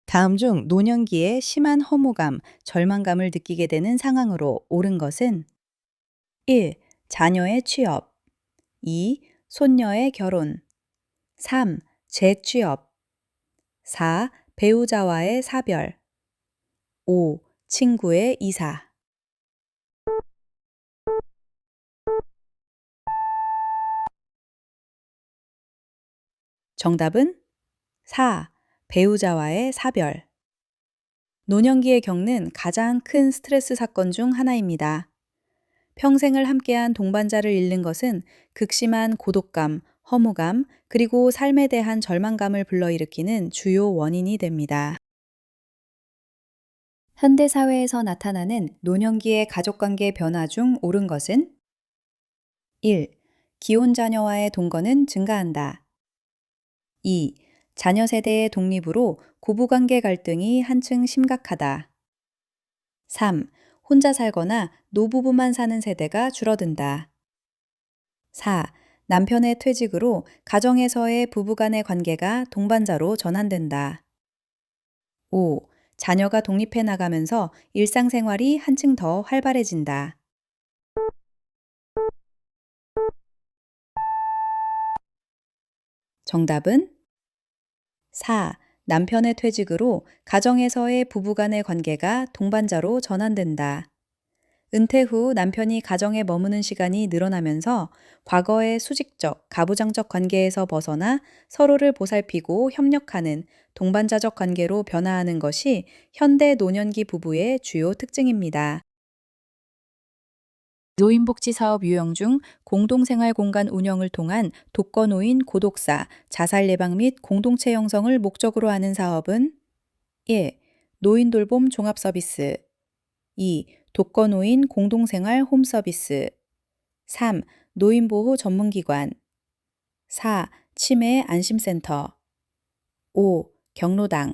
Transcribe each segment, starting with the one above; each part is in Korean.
다음 중 노년기에 심한 허무감, 절망감을 느끼게 되는 상황으로 옳은 것은 1. 자녀의 취업 2. 손녀의 결혼 3. 재취업 4. 배우자와의 사별 5. 친구의 이사 정답은 4. 배우자와의 사별 노년기에 겪는 가장 큰 스트레스 사건 중 하나입니다. 평생을 함께한 동반자를 잃는 것은 극심한 고독감, 허무감, 그리고 삶에 대한 절망감을 불러일으키는 주요 원인이 됩니다. 현대 사회에서 나타나는 노년기의 가족관계 변화 중 옳은 것은 1. 기혼 자녀와의 동거는 증가한다. 2. 자녀 세대의 독립으로 고부관계 갈등이 한층 심각하다. 3. 혼자 살거나 노부부만 사는 세대가 줄어든다. 4. 남편의 퇴직으로 가정에서의 부부간의 관계가 동반자로 전환된다. 5. 자녀가 독립해 나가면서 일상생활이 한층 더 활발해진다. 정답은 4. 남편의 퇴직으로 가정에서의 부부간의 관계가 동반자로 전환된다. 은퇴 후 남편이 가정에 머무는 시간이 늘어나면서 과거의 수직적, 가부장적 관계에서 벗어나 서로를 보살피고 협력하는 동반자적 관계로 변화하는 것이 현대 노년기 부부의 주요 특징입니다. 노인복지 사업 유형 중 공동생활 공간 운영을 통한 독거노인 고독사, 자살 예방 및 공동체 형성을 목적으로 하는 사업은 1. 노인 돌봄 종합 서비스 2. 독거노인 공동생활 홈서비스 3. 노인보호 전문기관 4. 치매 안심센터 5. 경로당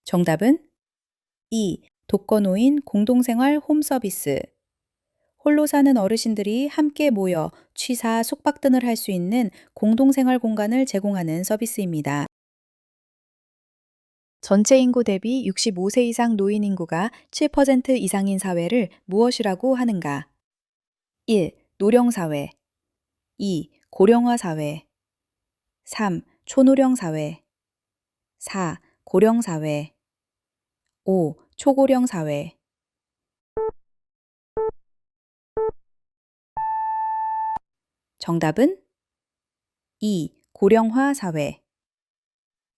정답은 2. 독거노인 공동생활 홈서비스 홀로 사는 어르신들이 함께 모여 취사, 숙박 등을 할 수 있는 공동생활 공간을 제공하는 서비스입니다. 전체 인구 대비 65세 이상 노인 인구가 7% 이상인 사회를 무엇이라고 하는가? 1. 노령사회 2. 고령화 사회 3. 초노령 사회 4. 고령 사회 5. 초고령 사회 정답은 2. 고령화 사회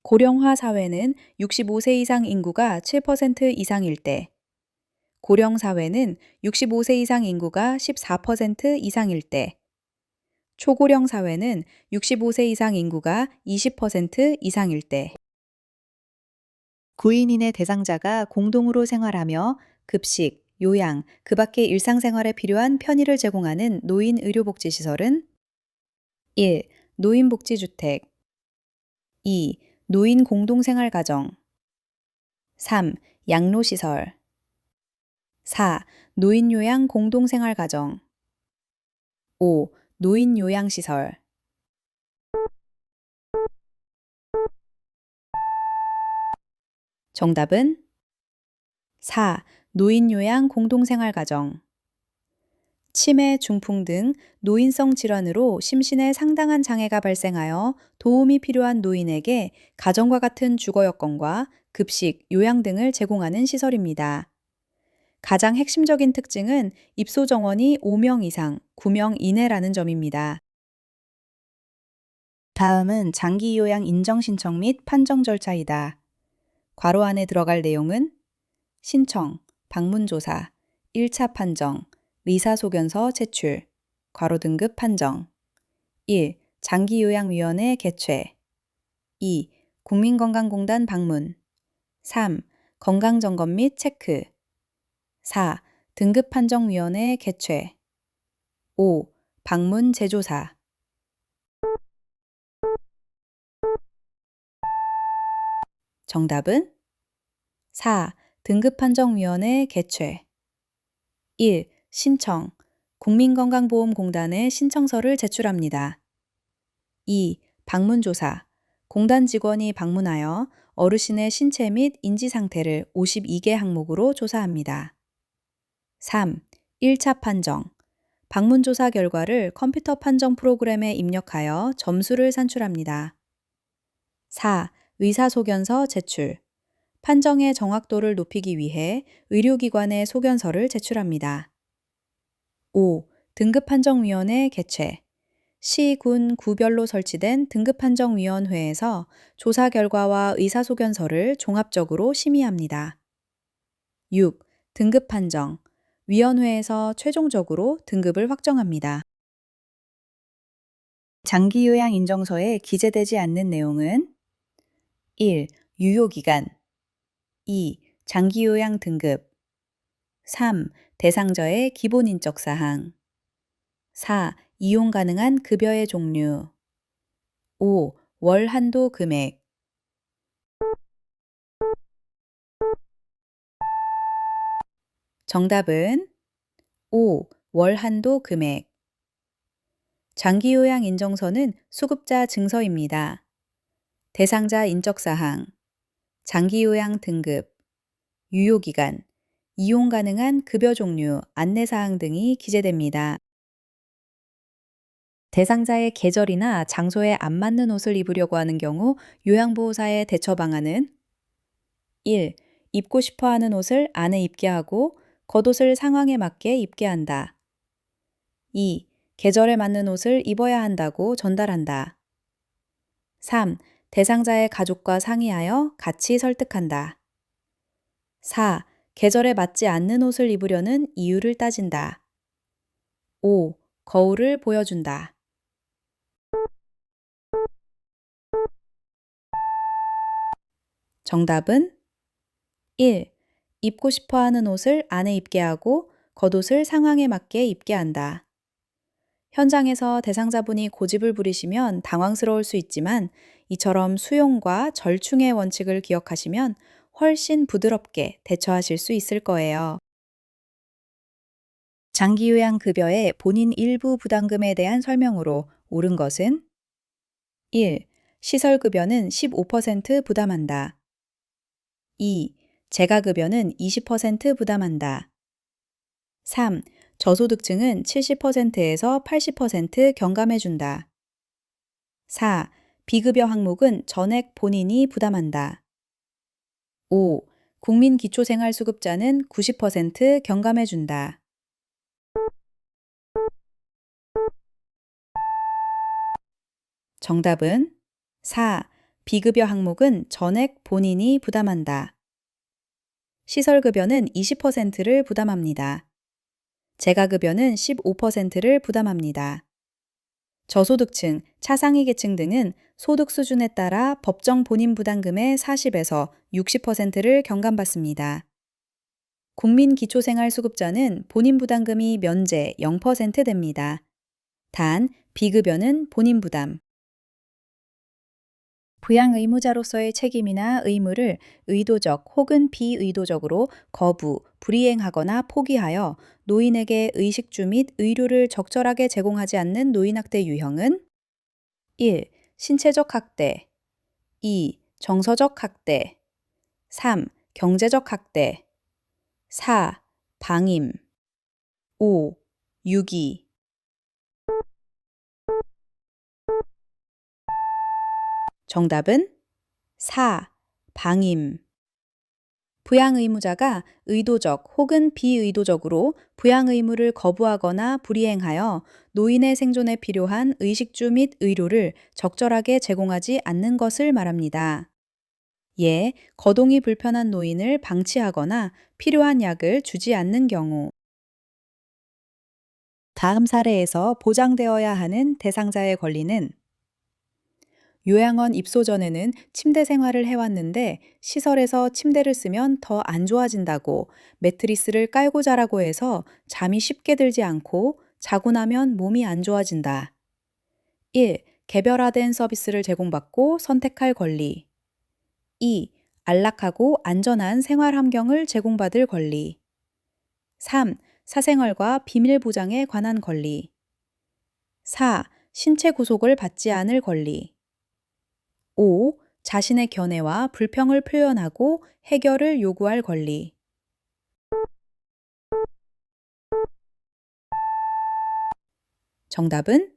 고령화 사회는 65세 이상 인구가 7% 이상일 때, 고령 사회는 65세 이상 인구가 14% 이상일 때, 초고령 사회는 65세 이상 인구가 20% 이상일 때, 9인 이내 대상자가 공동으로 생활하며 급식, 요양, 그 밖의 일상생활에 필요한 편의를 제공하는 노인 의료복지시설은 1. 노인복지주택 2. 노인 공동생활가정 3. 양로시설 4. 노인요양 공동생활가정 5. 노인요양시설 정답은 4. 노인요양 공동생활가정 치매, 중풍 등 노인성 질환으로 심신에 상당한 장애가 발생하여 도움이 필요한 노인에게 가정과 같은 주거 여건과 급식, 요양 등을 제공하는 시설입니다. 가장 핵심적인 특징은 입소 정원이 5명 이상, 9명 이내라는 점입니다. 다음은 장기 요양 인정 신청 및 판정 절차이다. 괄호 안에 들어갈 내용은 신청, 방문조사, 1차 판정, 의사소견서 제출, 괄호 등급 판정 1. 장기요양위원회 개최 2. 국민건강공단 방문 3. 건강점검 및 체크 4. 등급판정위원회 개최 5. 방문 재조사 정답은 4. 등급판정위원회 개최 1. 신청 국민건강보험공단에 신청서를 제출합니다. 2. 방문조사. 공단 직원이 방문하여 어르신의 신체 및 인지 상태를 52개 항목으로 조사합니다. 3. 1차 판정. 방문조사 결과를 컴퓨터 판정 프로그램에 입력하여 점수를 산출합니다. 4. 의사소견서 제출. 판정의 정확도를 높이기 위해 의료기관에 소견서를 제출합니다. 5. 등급판정위원회 개최. 시, 군, 구별로 설치된 등급판정위원회에서 조사 결과와 의사소견서를 종합적으로 심의합니다. 6. 등급판정. 위원회에서 최종적으로 등급을 확정합니다. 장기요양 인정서에 기재되지 않는 내용은 1. 유효기간 2. 장기요양 등급 3. 대상자의 기본인적 사항 4. 이용 가능한 급여의 종류 5. 월 한도 금액 정답은 5. 월 한도 금액 장기요양 인정서는 수급자 증서입니다. 대상자 인적사항, 장기요양 등급, 유효기간, 이용 가능한 급여 종류, 안내사항 등이 기재됩니다. 대상자의 계절이나 장소에 안 맞는 옷을 입으려고 하는 경우 요양보호사의 대처 방안은 1. 입고 싶어 하는 옷을 안에 입게 하고 겉옷을 상황에 맞게 입게 한다. 2. 계절에 맞는 옷을 입어야 한다고 전달한다. 3. 대상자의 가족과 상의하여 같이 설득한다. 4. 계절에 맞지 않는 옷을 입으려는 이유를 따진다. 5. 거울을 보여준다. 정답은 1. 입고 싶어 하는 옷을 안에 입게 하고 겉옷을 상황에 맞게 입게 한다. 현장에서 대상자분이 고집을 부리시면 당황스러울 수 있지만 이처럼 수용과 절충의 원칙을 기억하시면 훨씬 부드럽게 대처하실 수 있을 거예요. 장기요양급여의 본인 일부 부담금에 대한 설명으로 옳은 것은 1. 시설급여는 15% 부담한다. 2. 재가급여는 20% 부담한다. 3. 저소득층은 70%에서 80% 경감해준다. 4. 비급여 항목은 전액 본인이 부담한다. 5. 국민기초생활수급자는 90% 경감해준다. 정답은 4. 비급여 항목은 전액 본인이 부담한다. 시설급여는 20%를 부담합니다. 재가급여는 15%를 부담합니다. 저소득층, 차상위 계층 등은 소득 수준에 따라 법정 본인 부담금의 40에서 60%를 경감받습니다. 국민기초생활수급자는 본인 부담금이 면제 0% 됩니다. 단, 비급여는 본인 부담. 부양 의무자로서의 책임이나 의무를 의도적 혹은 비의도적으로 거부, 불이행하거나 포기하여 노인에게 의식주 및 의료를 적절하게 제공하지 않는 노인학대 유형은 1. 신체적 학대 2. 정서적 학대 3. 경제적 학대 4. 방임 5. 유기 정답은 4. 방임. 부양 의무자가 의도적 혹은 비의도적으로 부양 의무를 거부하거나 불이행하여 노인의 생존에 필요한 의식주 및 의료를 적절하게 제공하지 않는 것을 말합니다. 예, 거동이 불편한 노인을 방치하거나 필요한 약을 주지 않는 경우. 다음 사례에서 보장되어야 하는 대상자의 권리는 요양원 입소 전에는 침대 생활을 해왔는데 시설에서 침대를 쓰면 더 안 좋아진다고 매트리스를 깔고 자라고 해서 잠이 쉽게 들지 않고 자고 나면 몸이 안 좋아진다. 1. 개별화된 서비스를 제공받고 선택할 권리. 2. 안락하고 안전한 생활 환경을 제공받을 권리. 3. 사생활과 비밀 보장에 관한 권리. 4. 신체 구속을 받지 않을 권리. 5. 자신의 견해와 불평을 표현하고 해결을 요구할 권리. 정답은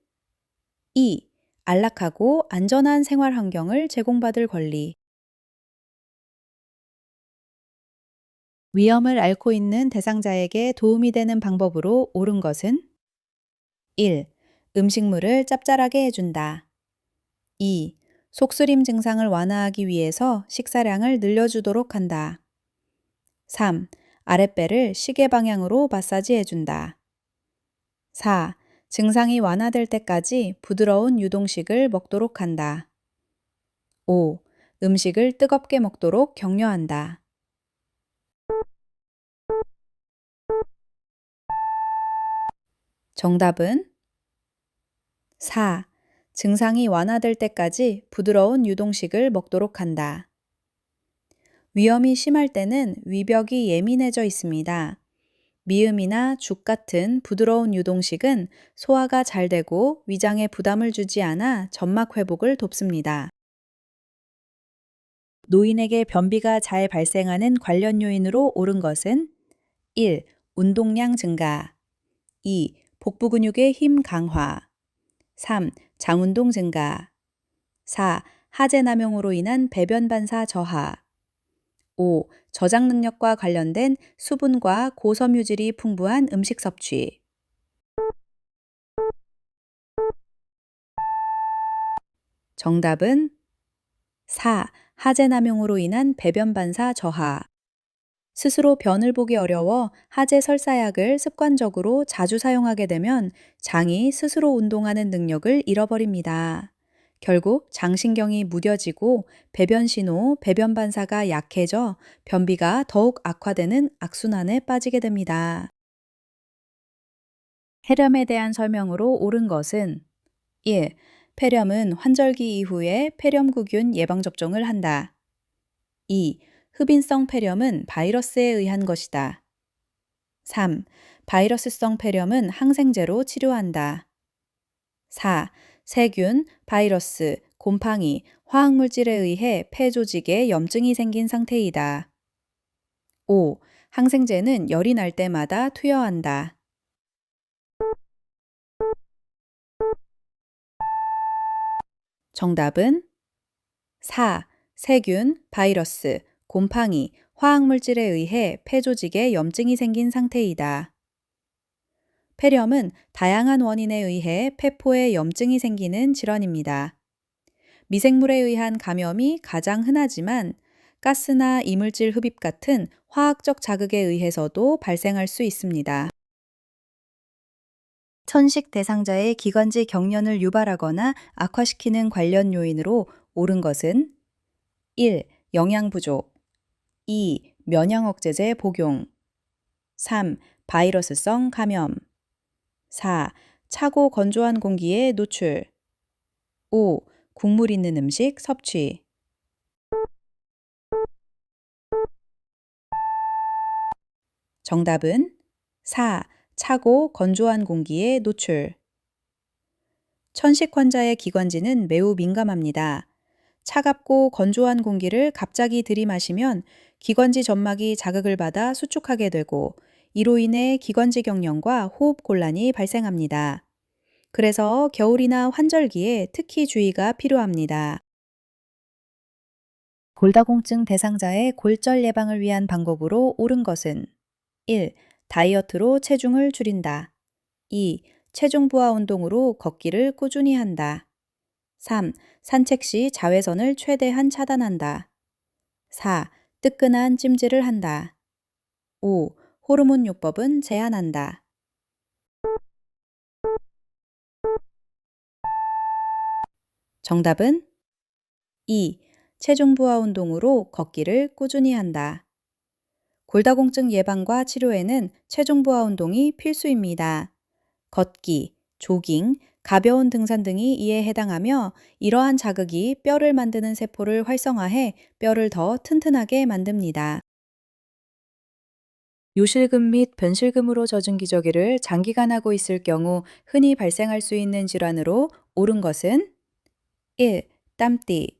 2. 안락하고 안전한 생활 환경을 제공받을 권리. 위험을 앓고 있는 대상자에게 도움이 되는 방법으로 옳은 것은 1. 음식물을 짭짤하게 해준다. 2. 속쓰림 증상을 완화하기 위해서 식사량을 늘려주도록 한다. 3. 아랫배를 시계 방향으로 마사지 해준다. 4. 증상이 완화될 때까지 부드러운 유동식을 먹도록 한다. 5. 음식을 뜨겁게 먹도록 격려한다. 정답은 4. 증상이 완화될 때까지 부드러운 유동식을 먹도록 한다. 위험이 심할 때는 위벽이 예민해져 있습니다. 미음이나 죽 같은 부드러운 유동식은 소화가 잘 되고 위장에 부담을 주지 않아 점막 회복을 돕습니다. 노인에게 변비가 잘 발생하는 관련 요인으로 옳은 것은 1. 운동량 증가. 2. 복부 근육의 힘 강화. 3. 장운동 증가. 4. 하제 남용으로 인한 배변 반사 저하. 5. 저장 능력과 관련된 수분과 고섬유질이 풍부한 음식 섭취. 정답은 4. 하제 남용으로 인한 배변 반사 저하. 스스로 변을 보기 어려워 하제 설사약을 습관적으로 자주 사용하게 되면 장이 스스로 운동하는 능력을 잃어버립니다. 결국 장신경이 무뎌지고 배변 신호, 배변 반사가 약해져 변비가 더욱 악화되는 악순환에 빠지게 됩니다. 폐렴에 대한 설명으로 옳은 것은 1. 폐렴은 환절기 이후에 폐렴구균 예방접종을 한다. 2. 흡인성 폐렴은 바이러스에 의한 것이다. 3. 바이러스성 폐렴은 항생제로 치료한다. 4. 세균, 바이러스, 곰팡이, 화학물질에 의해 폐 조직에 염증이 생긴 상태이다. 5. 항생제는 열이 날 때마다 투여한다. 정답은 4. 세균, 바이러스, 곰팡이, 화학물질에 의해 폐 조직에 염증이 생긴 상태이다. 폐렴은 다양한 원인에 의해 폐포에 염증이 생기는 질환입니다. 미생물에 의한 감염이 가장 흔하지만 가스나 이물질 흡입 같은 화학적 자극에 의해서도 발생할 수 있습니다. 천식 대상자의 기관지 경련을 유발하거나 악화시키는 관련 요인으로 옳은 것은 1. 영양 부족. 2. 면역 억제제 복용. 3. 바이러스성 감염. 4. 차고 건조한 공기에 노출. 5. 국물 있는 음식 섭취. 정답은 4. 차고 건조한 공기에 노출. 천식 환자의 기관지는 매우 민감합니다. 차갑고 건조한 공기를 갑자기 들이마시면 기관지 점막이 자극을 받아 수축하게 되고 이로 인해 기관지 경련과 호흡 곤란이 발생합니다. 그래서 겨울이나 환절기에 특히 주의가 필요합니다. 골다공증 대상자의 골절 예방을 위한 방법으로 옳은 것은 1. 다이어트로 체중을 줄인다. 2. 체중 부하 운동으로 걷기를 꾸준히 한다. 3. 산책 시 자외선을 최대한 차단한다. 4. 뜨끈한 찜질을 한다. 5. 호르몬 요법은 제한한다. 정답은 2. 체중 부하 운동으로 걷기를 꾸준히 한다. 골다공증 예방과 치료에는 체중 부하 운동이 필수입니다. 걷기, 조깅, 가벼운 등산 등이 이에 해당하며 이러한 자극이 뼈를 만드는 세포를 활성화해 뼈를 더 튼튼하게 만듭니다. 요실금 및 변실금으로 젖은 기저귀를 장기간 하고 있을 경우 흔히 발생할 수 있는 질환으로 옳은 것은 1. 땀띠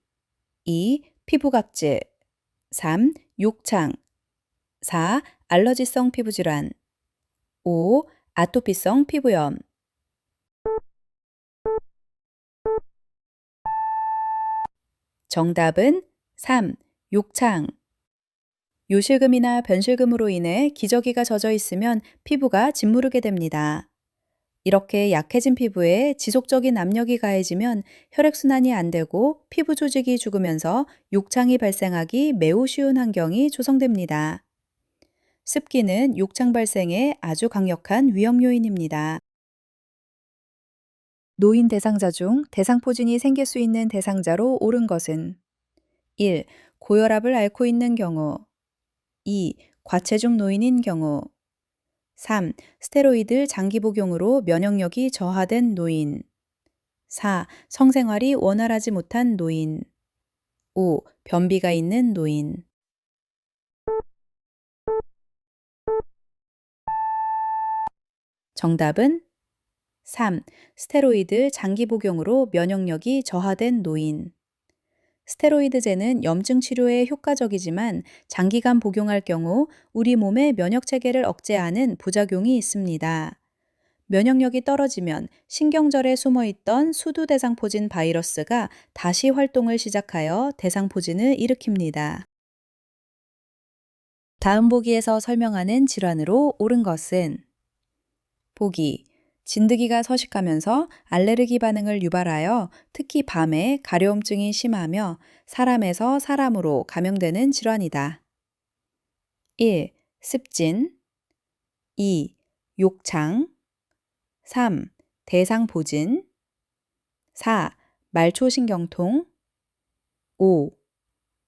2. 피부각질 3. 욕창 4. 알러지성 피부질환 5. 아토피성 피부염 정답은 3. 욕창 요실금이나 변실금으로 인해 기저귀가 젖어 있으면 피부가 짓무르게 됩니다. 이렇게 약해진 피부에 지속적인 압력이 가해지면 혈액순환이 안 되고 피부 조직이 죽으면서 욕창이 발생하기 매우 쉬운 환경이 조성됩니다. 습기는 욕창 발생에 아주 강력한 위험 요인입니다. 노인 대상자 중 대상포진이 생길 수 있는 대상자로 옳은 것은 1. 고혈압을 앓고 있는 경우 2. 과체중 노인인 경우 3. 스테로이드 장기 복용으로 면역력이 저하된 노인 4. 성생활이 원활하지 못한 노인 5. 변비가 있는 노인 정답은 3. 스테로이드 장기 복용으로 면역력이 저하된 노인 스테로이드제는 염증 치료에 효과적이지만 장기간 복용할 경우 우리 몸의 면역 체계를 억제하는 부작용이 있습니다. 면역력이 떨어지면 신경절에 숨어 있던 수두대상포진 바이러스가 다시 활동을 시작하여 대상포진을 일으킵니다. 다음 보기에서 설명하는 질환으로 옳은 것은 보기. 진드기가 서식하면서 알레르기 반응을 유발하여 특히 밤에 가려움증이 심하며 사람에서 사람으로 감염되는 질환이다. 1. 습진 2. 욕창 3. 대상포진 4. 말초신경통 5.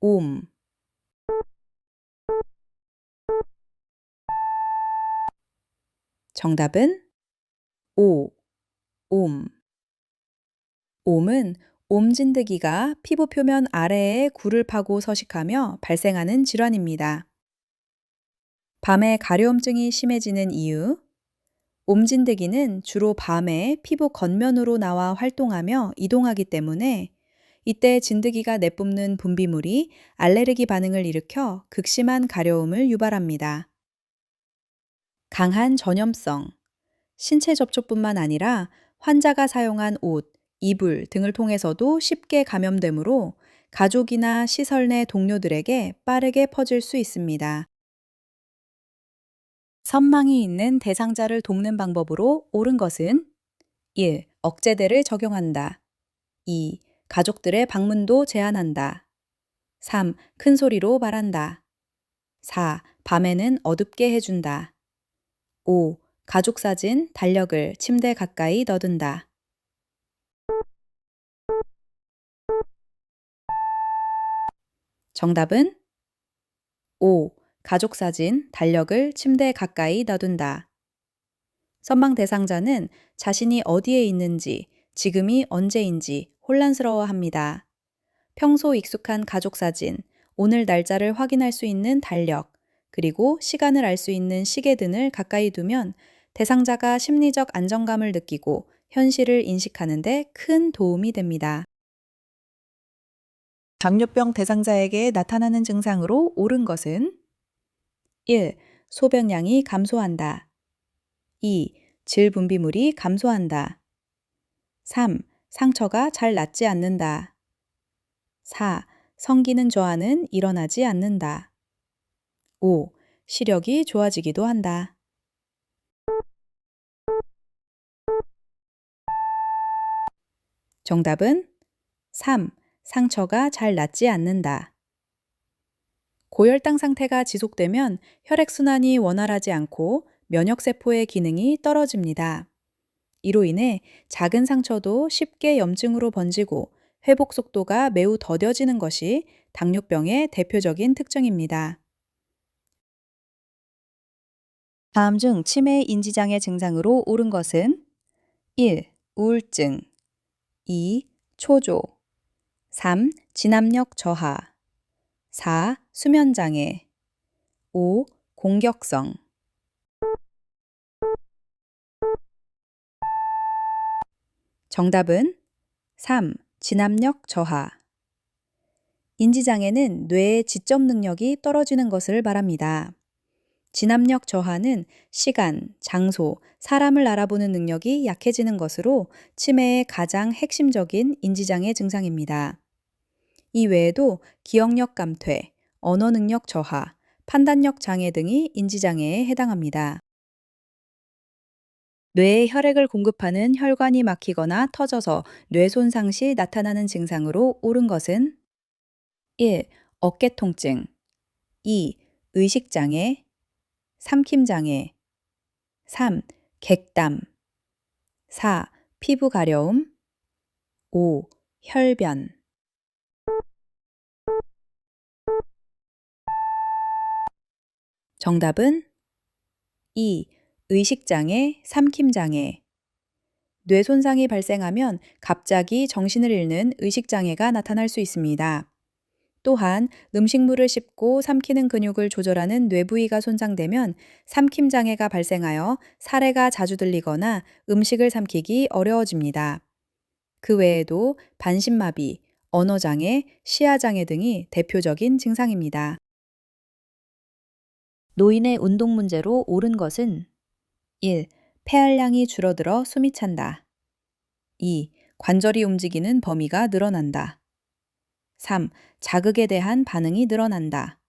옴 정답은 5. 옴 옴은 옴진드기가 피부 표면 아래에 굴을 파고 서식하며 발생하는 질환입니다. 밤에 가려움증이 심해지는 이유 옴진드기는 주로 밤에 피부 겉면으로 나와 활동하며 이동하기 때문에 이때 진드기가 내뿜는 분비물이 알레르기 반응을 일으켜 극심한 가려움을 유발합니다. 강한 전염성 신체 접촉뿐만 아니라 환자가 사용한 옷, 이불 등을 통해서도 쉽게 감염되므로 가족이나 시설 내 동료들에게 빠르게 퍼질 수 있습니다. 선망이 있는 대상자를 돕는 방법으로 옳은 것은 1. 억제대를 적용한다. 2. 가족들의 방문도 제한한다. 3. 큰 소리로 말한다. 4. 밤에는 어둡게 해준다. 5. 가족 사진, 달력을 침대 가까이 넣어둔다. 정답은 5. 가족 사진, 달력을 침대 가까이 놔둔다. 선망 대상자는 자신이 어디에 있는지, 지금이 언제인지 혼란스러워 합니다. 평소 익숙한 가족 사진, 오늘 날짜를 확인할 수 있는 달력, 그리고 시간을 알 수 있는 시계 등을 가까이 두면 대상자가 심리적 안정감을 느끼고 현실을 인식하는 데 큰 도움이 됩니다. 당뇨병 대상자에게 나타나는 증상으로 옳은 것은 1. 소변량이 감소한다. 2. 질 분비물이 감소한다. 3. 상처가 잘 낫지 않는다. 4. 성기능 저하는 일어나지 않는다. 5. 시력이 좋아지기도 한다. 정답은 3. 상처가 잘 낫지 않는다. 고혈당 상태가 지속되면 혈액순환이 원활하지 않고 면역세포의 기능이 떨어집니다. 이로 인해 작은 상처도 쉽게 염증으로 번지고 회복 속도가 매우 더뎌지는 것이 당뇨병의 대표적인 특징입니다. 다음 중 치매 인지장애 증상으로 옳은 것은 1. 우울증 2. 초조 3. 진압력 저하 4. 수면장애 5. 공격성 정답은 3. 진압력 저하. 인지장애는 뇌의 지적 능력이 떨어지는 것을 말합니다. 진압력 저하는 시간, 장소, 사람을 알아보는 능력이 약해지는 것으로 치매의 가장 핵심적인 인지장애 증상입니다. 이 외에도 기억력 감퇴, 언어 능력 저하, 판단력 장애 등이 인지장애에 해당합니다. 뇌에 혈액을 공급하는 혈관이 막히거나 터져서 뇌 손상 시 나타나는 증상으로 옳은 것은 1. 어깨 통증, 2. 의식장애, 삼킴장애, 3. 객담, 4. 피부 가려움, 5. 혈변. 정답은 2. 의식장애, 삼킴장애. 뇌 손상이 발생하면 갑자기 정신을 잃는 의식장애가 나타날 수 있습니다. 또한 음식물을 씹고 삼키는 근육을 조절하는 뇌부위가 손상되면 삼킴장애가 발생하여 사례가 자주 들리거나 음식을 삼키기 어려워집니다. 그 외에도 반신마비, 언어장애, 시야장애 등이 대표적인 증상입니다. 노인의 운동 문제로 옳은 것은 1. 폐활량이 줄어들어 숨이 찬다. 2. 관절이 움직이는 범위가 늘어난다. 3. 자극에 대한 반응이 늘어난다.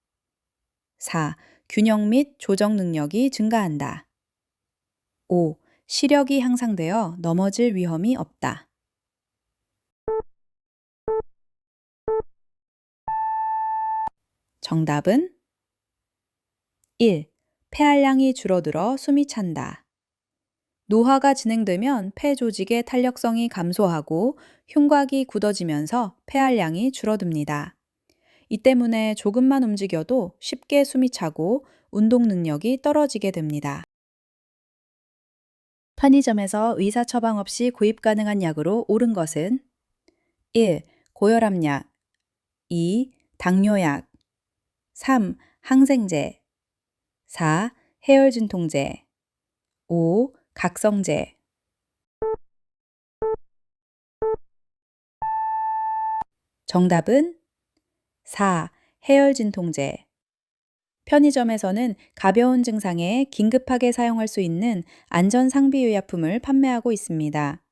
4. 균형 및 조정 능력이 증가한다. 5. 시력이 향상되어 넘어질 위험이 없다. 정답은 1. 폐활량이 줄어들어 숨이 찬다. 노화가 진행되면 폐 조직의 탄력성이 감소하고 흉곽이 굳어지면서 폐활량이 줄어듭니다. 이 때문에 조금만 움직여도 쉽게 숨이 차고 운동 능력이 떨어지게 됩니다. 편의점에서 의사 처방 없이 구입 가능한 약으로 옳은 것은 1. 고혈압약, 2. 당뇨약, 3. 항생제, 4. 해열진통제, 5. 각성제. 정답은 4. 해열진통제. 편의점에서는 가벼운 증상에 긴급하게 사용할 수 있는 안전상비의약품을 판매하고 있습니다.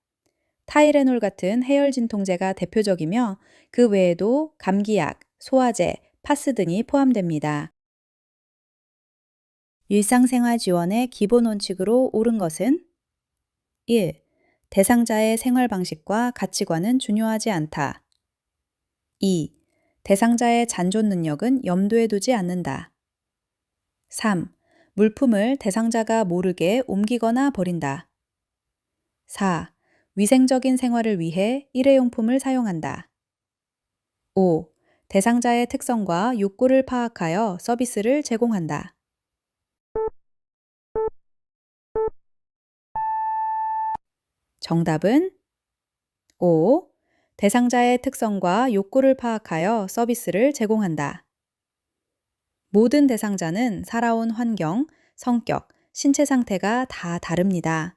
타이레놀 같은 해열진통제가 대표적이며 그 외에도 감기약, 소화제, 파스 등이 포함됩니다. 일상생활 지원의 기본 원칙으로 옳은 것은 1. 대상자의 생활 방식과 가치관은 중요하지 않다. 2. 대상자의 잔존 능력은 염두에 두지 않는다. 3. 물품을 대상자가 모르게 옮기거나 버린다. 4. 위생적인 생활을 위해 일회용품을 사용한다. 5. 대상자의 특성과 욕구를 파악하여 서비스를 제공한다. 정답은 5. 대상자의 특성과 욕구를 파악하여 서비스를 제공한다. 모든 대상자는 살아온 환경, 성격, 신체 상태가 다 다릅니다.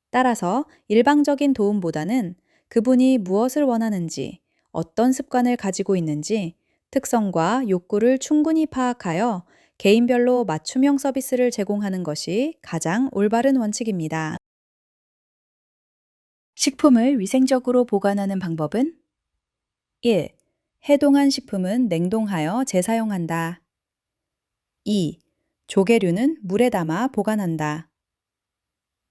따라서 일방적인 도움보다는 그분이 무엇을 원하는지, 어떤 습관을 가지고 있는지, 특성과 욕구를 충분히 파악하여 개인별로 맞춤형 서비스를 제공하는 것이 가장 올바른 원칙입니다. 식품을 위생적으로 보관하는 방법은 1. 해동한 식품은 냉동하여 재사용한다. 2. 조개류는 물에 담아 보관한다.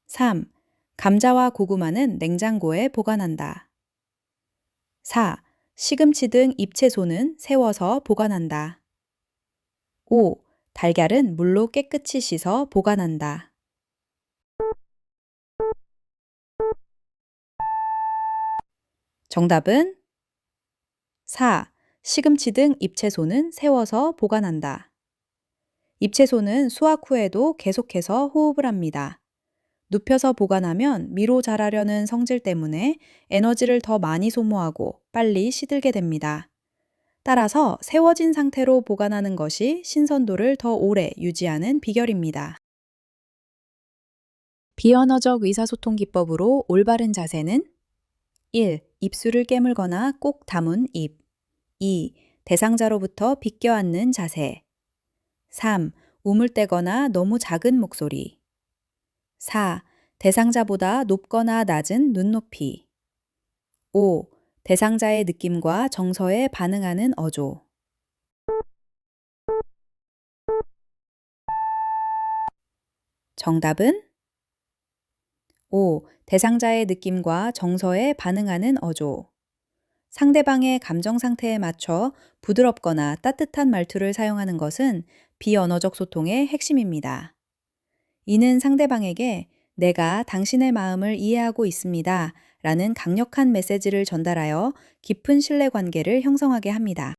3. 감자와 고구마는 냉장고에 보관한다. 4. 시금치 등 잎채소는 세워서 보관한다. 5. 달걀은 물로 깨끗이 씻어 보관한다. 정답은 4. 시금치 등 잎채소는 세워서 보관한다. 잎채소는 수확 후에도 계속해서 호흡을 합니다. 눕혀서 보관하면 미로 자라려는 성질 때문에 에너지를 더 많이 소모하고 빨리 시들게 됩니다. 따라서 세워진 상태로 보관하는 것이 신선도를 더 오래 유지하는 비결입니다. 비언어적 의사소통 기법으로 올바른 자세는 1. 입술을 깨물거나 꼭 다문 입. 2. 대상자로부터 비껴 앉는 자세. 3. 우물대거나 너무 작은 목소리. 4. 대상자보다 높거나 낮은 눈높이. 5. 대상자의 느낌과 정서에 반응하는 어조. 정답은 5. 대상자의 느낌과 정서에 반응하는 어조. 상대방의 감정 상태에 맞춰 부드럽거나 따뜻한 말투를 사용하는 것은 비언어적 소통의 핵심입니다. 이는 상대방에게 내가 당신의 마음을 이해하고 있습니다 라는 강력한 메시지를 전달하여 깊은 신뢰 관계를 형성하게 합니다.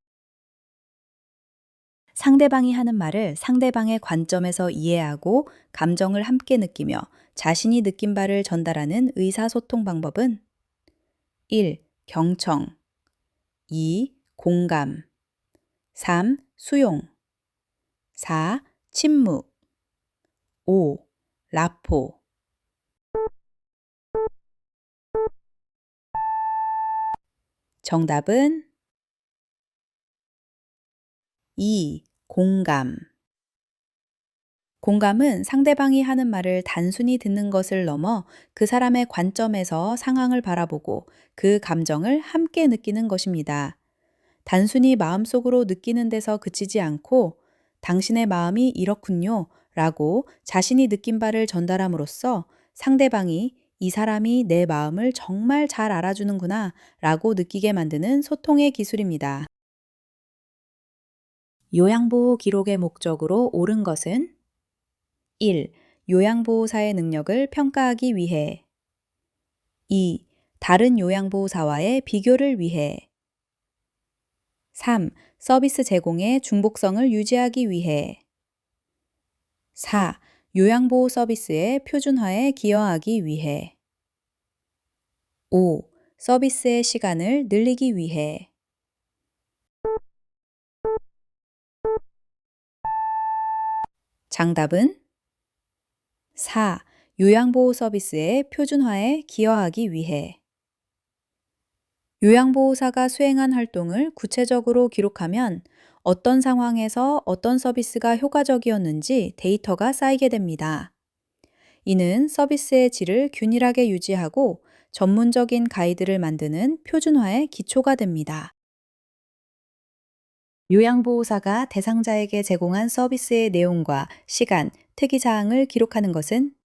상대방이 하는 말을 상대방의 관점에서 이해하고 감정을 함께 느끼며 자신이 느낀 바를 전달하는 의사소통 방법은 1. 경청 2. 공감 3. 수용 4. 침묵 5. 라포. 정답은 2. 공감. 공감은 상대방이 하는 말을 단순히 듣는 것을 넘어 그 사람의 관점에서 상황을 바라보고 그 감정을 함께 느끼는 것입니다. 단순히 마음속으로 느끼는 데서 그치지 않고 당신의 마음이 이렇군요 라고 자신이 느낀 바를 전달함으로써 상대방이 이 사람이 내 마음을 정말 잘 알아주는구나 라고 느끼게 만드는 소통의 기술입니다. 요양보호 기록의 목적으로 옳은 것은 1. 요양보호사의 능력을 평가하기 위해 2. 다른 요양보호사와의 비교를 위해 3. 서비스 제공의 중복성을 유지하기 위해 4. 요양보호 서비스의 표준화에 기여하기 위해 5. 서비스의 시간을 늘리기 위해 정답은 4. 요양보호 서비스의 표준화에 기여하기 위해 요양보호사가 수행한 활동을 구체적으로 기록하면 어떤 상황에서 어떤 서비스가 효과적이었는지 데이터가 쌓이게 됩니다. 이는 서비스의 질을 균일하게 유지하고 전문적인 가이드를 만드는 표준화의 기초가 됩니다. 요양보호사가 대상자에게 제공한 서비스의 내용과 시간, 특이사항을 기록하는 것은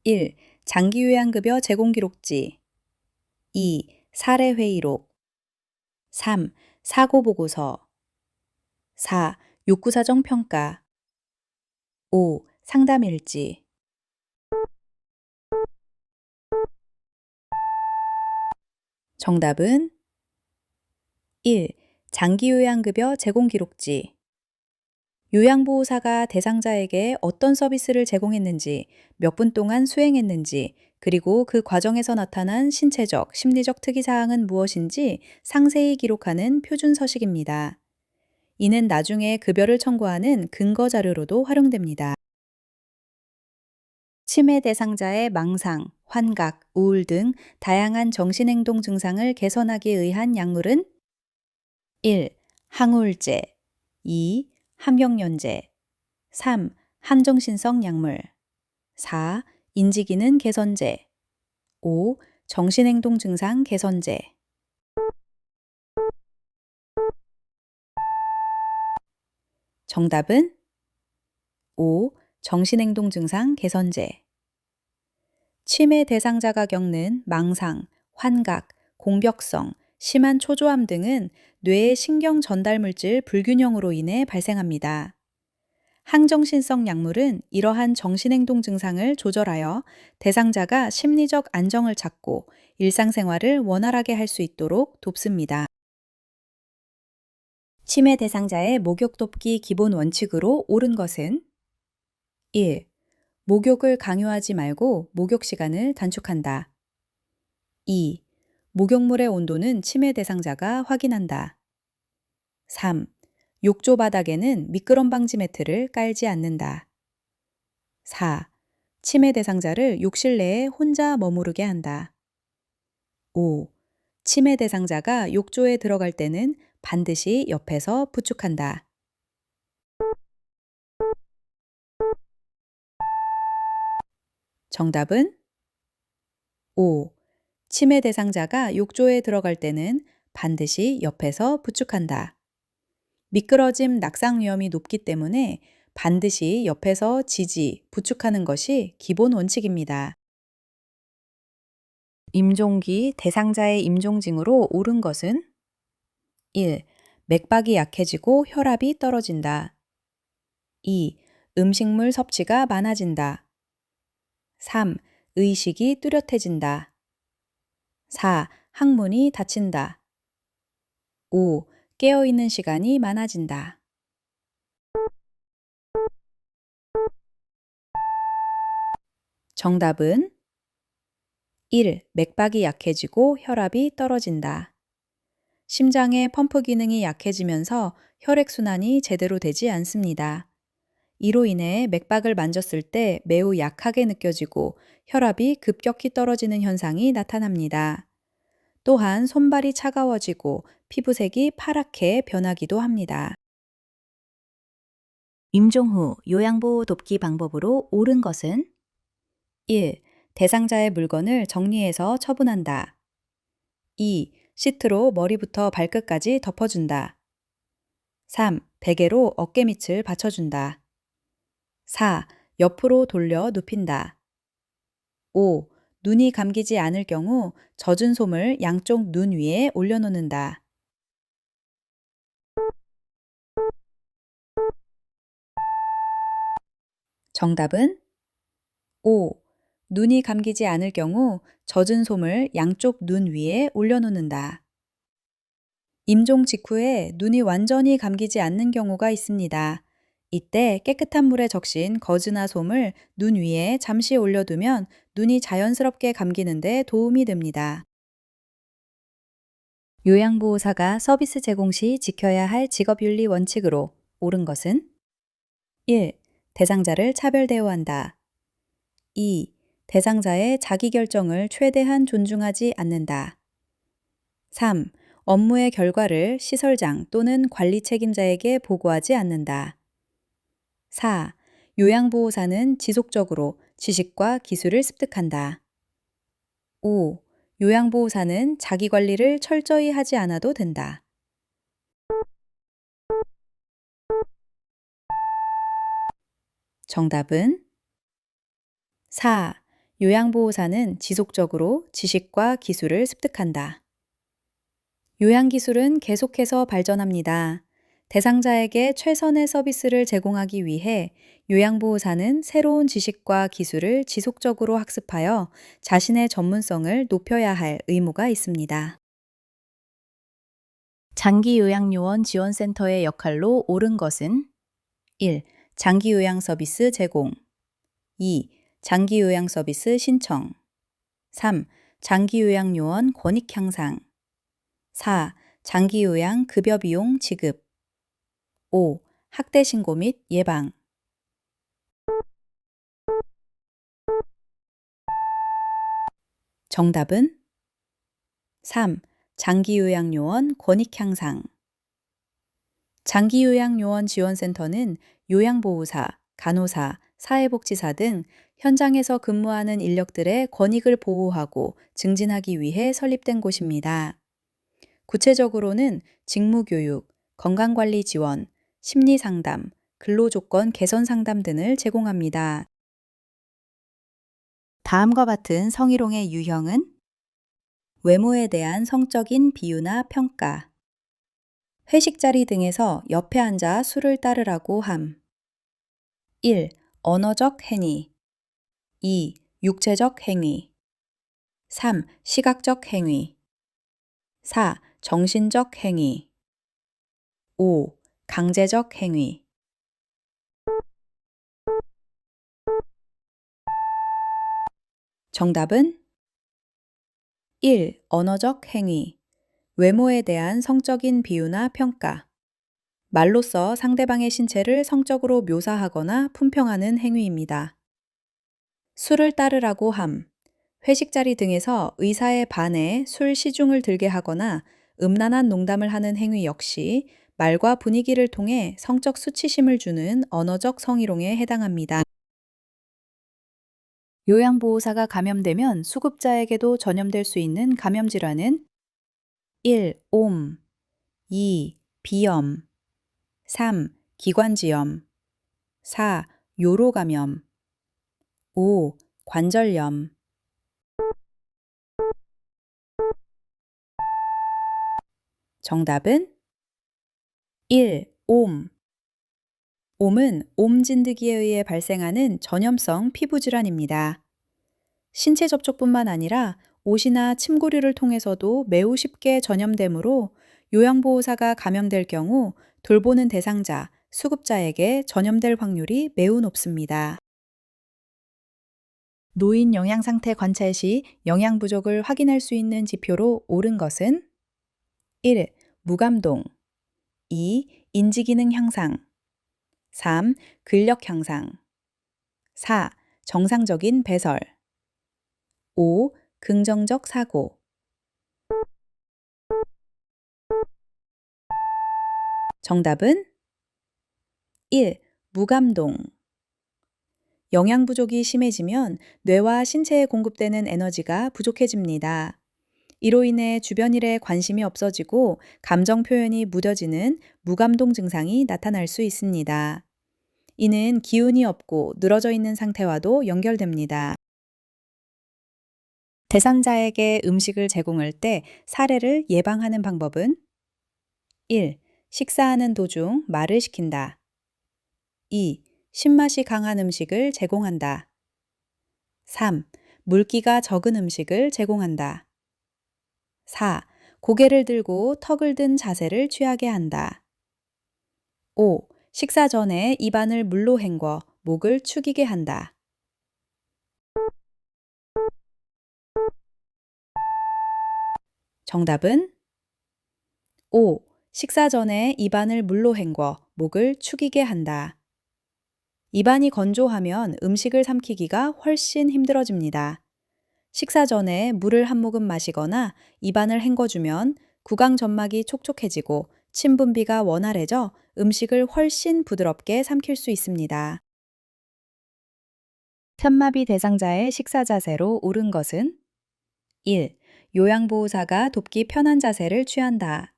1. 장기요양급여 제공 기록지 2. 사례회의록 3. 사고보고서 4. 욕구사정 평가 5. 상담일지 정답은 1. 장기요양급여 제공 기록지 요양보호사가 대상자에게 어떤 서비스를 제공했는지, 몇 분 동안 수행했는지, 그리고 그 과정에서 나타난 신체적, 심리적 특이사항은 무엇인지 상세히 기록하는 표준 서식입니다. 이는 나중에 급여를 청구하는 근거 자료로도 활용됩니다. 치매 대상자의 망상, 환각, 우울 등 다양한 정신행동 증상을 개선하기 위한 약물은 1. 항우울제 2. 함경련제 3. 항정신성 약물 4. 인지기능 개선제 5. 정신행동 증상 개선제 정답은 5. 정신행동 증상 개선제 치매 대상자가 겪는 망상, 환각, 공격성, 심한 초조함 등은 뇌의 신경 전달 물질 불균형으로 인해 발생합니다. 항정신성 약물은 이러한 정신행동 증상을 조절하여 대상자가 심리적 안정을 찾고 일상생활을 원활하게 할 수 있도록 돕습니다. 치매 대상자의 목욕 돕기 기본 원칙으로 옳은 것은 1. 목욕을 강요하지 말고 목욕 시간을 단축한다. 2. 목욕물의 온도는 치매 대상자가 확인한다. 3. 욕조 바닥에는 미끄럼 방지 매트를 깔지 않는다. 4. 치매 대상자를 욕실 내에 혼자 머무르게 한다. 5. 침해 대상자가 욕조에 들어갈 때는 반드시 옆에서 부축한다. 정답은 5. 침해 대상자가 욕조에 들어갈 때는 반드시 옆에서 부축한다. 미끄러짐, 낙상 위험이 높기 때문에 반드시 옆에서 지지, 부축하는 것이 기본 원칙입니다. 임종기 대상자의 임종징후로 옳은 것은 1. 맥박이 약해지고 혈압이 떨어진다. 2. 음식물 섭취가 많아진다. 3. 의식이 뚜렷해진다. 4. 항문이 닫힌다. 5. 깨어있는 시간이 많아진다. 정답은 1. 맥박이 약해지고 혈압이 떨어진다. 심장의 펌프 기능이 약해지면서 혈액순환이 제대로 되지 않습니다. 이로 인해 맥박을 만졌을 때 매우 약하게 느껴지고 혈압이 급격히 떨어지는 현상이 나타납니다. 또한 손발이 차가워지고 피부색이 파랗게 변하기도 합니다. 임종 후 요양보호 돕기 방법으로 옳은 것은 1. 대상자의 물건을 정리해서 처분한다. 2. 시트로 머리부터 발끝까지 덮어준다. 3. 베개로 어깨 밑을 받쳐준다. 4. 옆으로 돌려 눕힌다. 5. 눈이 감기지 않을 경우 젖은 솜을 양쪽 눈 위에 올려놓는다. 정답은 5. 눈이 감기지 않을 경우 젖은 솜을 양쪽 눈 위에 올려놓는다. 임종 직후에 눈이 완전히 감기지 않는 경우가 있습니다. 이때 깨끗한 물에 적신 거즈나 솜을 눈 위에 잠시 올려두면 눈이 자연스럽게 감기는 데 도움이 됩니다. 요양보호사가 서비스 제공 시 지켜야 할 직업윤리 원칙으로 옳은 것은 1. 대상자를 차별 대우한다. 2. 대상자의 자기결정을 최대한 존중하지 않는다. 3. 업무의 결과를 시설장 또는 관리 책임자에게 보고하지 않는다. 4. 요양보호사는 지속적으로 지식과 기술을 습득한다. 5. 요양보호사는 자기관리를 철저히 하지 않아도 된다. 정답은 4. 요양보호사는 지속적으로 지식과 기술을 습득한다. 요양기술은 계속해서 발전합니다. 대상자에게 최선의 서비스를 제공하기 위해 요양보호사는 새로운 지식과 기술을 지속적으로 학습하여 자신의 전문성을 높여야 할 의무가 있습니다. 장기요양요원 지원센터의 역할로 옳은 것은 1. 장기요양 서비스 제공 2. 장기요양 서비스 신청 3. 장기요양요원 권익 향상 4. 장기요양 급여 비용 지급 5. 학대 신고 및 예방 정답은 3. 장기요양요원 권익 향상 장기요양요원 지원센터는 요양보호사, 간호사, 사회복지사 등 현장에서 근무하는 인력들의 권익을 보호하고 증진하기 위해 설립된 곳입니다. 구체적으로는 직무교육, 건강관리 지원, 심리상담, 근로조건 개선 상담 등을 제공합니다. 다음과 같은 성희롱의 유형은 외모에 대한 성적인 비유나 평가, 회식 자리 등에서 옆에 앉아 술을 따르라고 함. 1. 언어적 행위 2. 육체적 행위 3. 시각적 행위 4. 정신적 행위 5. 강제적 행위 정답은 1. 언어적 행위 외모에 대한 성적인 비유나 평가 말로써 상대방의 신체를 성적으로 묘사하거나 품평하는 행위입니다. 술을 따르라고 함 회식 자리 등에서 의사에 반해 술 시중을 들게 하거나 음란한 농담을 하는 행위 역시 말과 분위기를 통해 성적 수치심을 주는 언어적 성희롱에 해당합니다. 요양보호사가 감염되면 수급자에게도 전염될 수 있는 감염 질환은 1. 옴, 2. 비염, 3. 기관지염, 4. 요로감염, 5. 관절염. 정답은 1. 옴. 옴은 옴 진드기에 의해 발생하는 전염성 피부 질환입니다. 신체 접촉뿐만 아니라 옷이나 침구류를 통해서도 매우 쉽게 전염되므로 요양보호사가 감염될 경우 돌보는 대상자, 수급자에게 전염될 확률이 매우 높습니다. 노인 영양 상태 관찰 시 영양 부족을 확인할 수 있는 지표로 옳은 것은 1. 무감동, 2. 인지기능 향상, 3. 근력 향상, 4. 정상적인 배설, 5. 긍정적 사고. 정답은 1. 무감동. 영양 부족이 심해지면 뇌와 신체에 공급되는 에너지가 부족해집니다. 이로 인해 주변 일에 관심이 없어지고 감정 표현이 무뎌지는 무감동 증상이 나타날 수 있습니다. 이는 기운이 없고 늘어져 있는 상태와도 연결됩니다. 대상자에게 음식을 제공할 때 사례를 예방하는 방법은 1. 식사하는 도중 말을 시킨다. 2. 신맛이 강한 음식을 제공한다. 3. 물기가 적은 음식을 제공한다. 4. 고개를 들고 턱을 든 자세를 취하게 한다. 5. 식사 전에 입안을 물로 헹궈 목을 축이게 한다. 정답은 5. 식사 전에 입안을 물로 헹궈 목을 축이게 한다. 입안이 건조하면 음식을 삼키기가 훨씬 힘들어집니다. 식사 전에 물을 한 모금 마시거나 입안을 헹궈주면 구강 점막이 촉촉해지고 침 분비가 원활해져 음식을 훨씬 부드럽게 삼킬 수 있습니다. 편마비 대상자의 식사 자세로 옳은 것은 1. 요양보호사가 돕기 편한 자세를 취한다.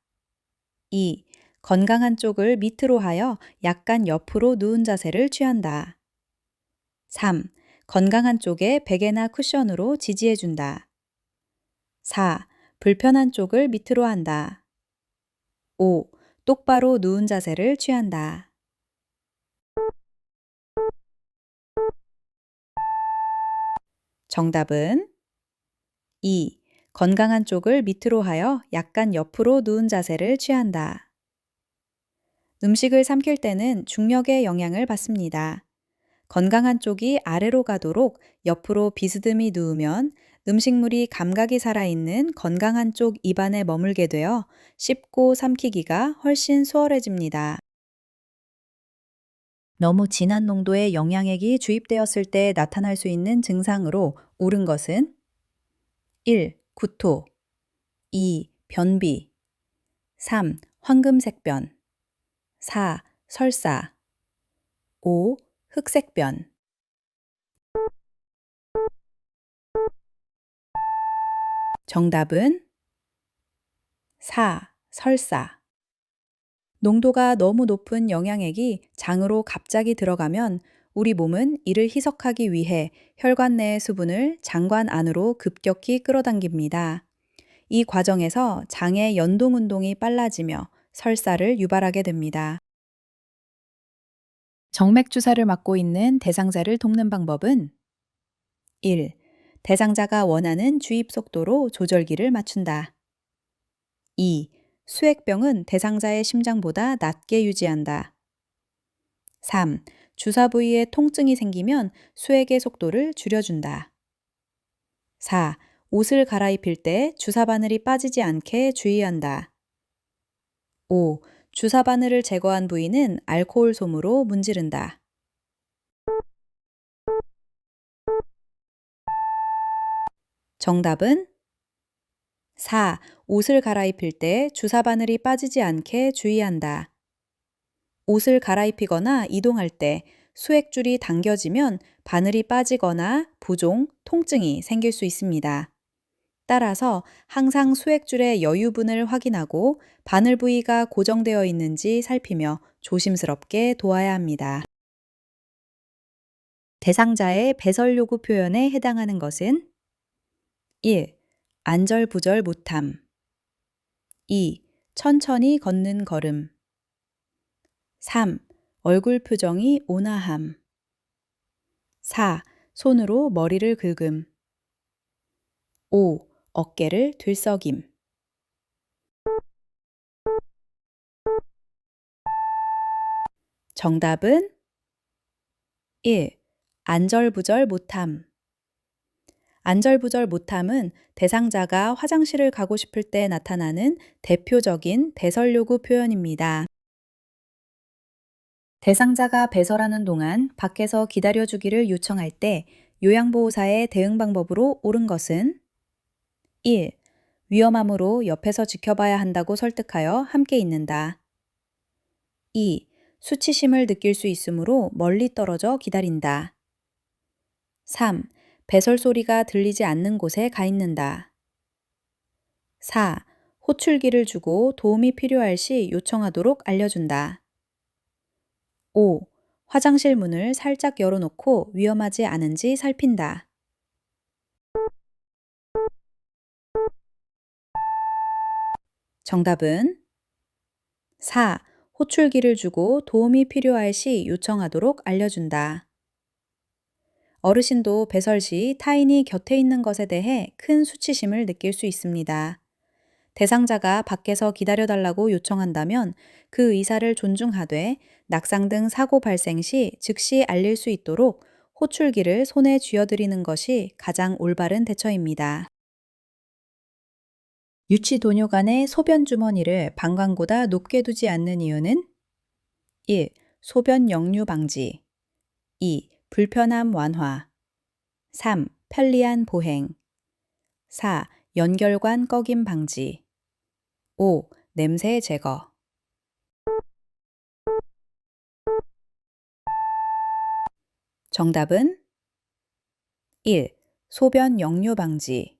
2. 건강한 쪽을 밑으로 하여 약간 옆으로 누운 자세를 취한다. 3. 건강한 쪽에 베개나 쿠션으로 지지해준다. 4. 불편한 쪽을 밑으로 한다. 5. 똑바로 누운 자세를 취한다. 정답은 2. 건강한 쪽을 밑으로 하여 약간 옆으로 누운 자세를 취한다. 음식을 삼킬 때는 중력의 영향을 받습니다. 건강한 쪽이 아래로 가도록 옆으로 비스듬히 누우면 음식물이 감각이 살아있는 건강한 쪽 입안에 머물게 되어 씹고 삼키기가 훨씬 수월해집니다. 너무 진한 농도의 영양액이 주입되었을 때 나타날 수 있는 증상으로 옳은 것은 1. 구토, 2. 변비, 3. 황금색변, 4. 설사, 5. 흑색변. 정답은 4. 설사. 농도가 너무 높은 영양액이 장으로 갑자기 들어가면 우리 몸은 이를 희석하기 위해 혈관 내의 수분을 장관 안으로 급격히 끌어당깁니다. 이 과정에서 장의 연동 운동이 빨라지며 설사를 유발하게 됩니다. 정맥 주사를 맞고 있는 대상자를 돕는 방법은 1. 대상자가 원하는 주입 속도로 조절기를 맞춘다. 2. 수액병은 대상자의 심장보다 낮게 유지한다. 3. 주사 부위에 통증이 생기면 수액의 속도를 줄여준다. 4. 옷을 갈아입힐 때 주사 바늘이 빠지지 않게 주의한다. 5. 주사 바늘을 제거한 부위는 알코올 솜으로 문지른다. 정답은 4. 옷을 갈아입힐 때 주사 바늘이 빠지지 않게 주의한다. 옷을 갈아입히거나 이동할 때 수액줄이 당겨지면 바늘이 빠지거나 부종, 통증이 생길 수 있습니다. 따라서 항상 수액줄의 여유분을 확인하고 바늘 부위가 고정되어 있는지 살피며 조심스럽게 도와야 합니다. 대상자의 배설 요구 표현에 해당하는 것은 1. 안절부절 못함 2. 천천히 걷는 걸음 3. 얼굴 표정이 온화함 4. 손으로 머리를 긁음 5. 어깨를 들썩임 정답은 1. 안절부절 못함 안절부절 못함은 대상자가 화장실을 가고 싶을 때 나타나는 대표적인 배설 요구 표현입니다. 대상자가 배설하는 동안 밖에서 기다려주기를 요청할 때 요양보호사의 대응 방법으로 옳은 것은 1. 위험하므로 옆에서 지켜봐야 한다고 설득하여 함께 있는다. 2. 수치심을 느낄 수 있으므로 멀리 떨어져 기다린다. 3. 배설 소리가 들리지 않는 곳에 가 있는다. 4. 호출기를 주고 도움이 필요할 시 요청하도록 알려준다. 5. 화장실 문을 살짝 열어놓고 위험하지 않은지 살핀다. 정답은 4. 호출기를 주고 도움이 필요할 시 요청하도록 알려준다. 어르신도 배설 시 타인이 곁에 있는 것에 대해 큰 수치심을 느낄 수 있습니다. 대상자가 밖에서 기다려달라고 요청한다면 그 의사를 존중하되 낙상 등 사고 발생 시 즉시 알릴 수 있도록 호출기를 손에 쥐어드리는 것이 가장 올바른 대처입니다. 유치 도뇨 간의 소변 주머니를 방광보다 높게 두지 않는 이유는 1. 소변 역류 방지 2. 불편함 완화 3. 편리한 보행 4. 연결관 꺼김 방지 5. 냄새 제거 정답은 1. 소변 역류 방지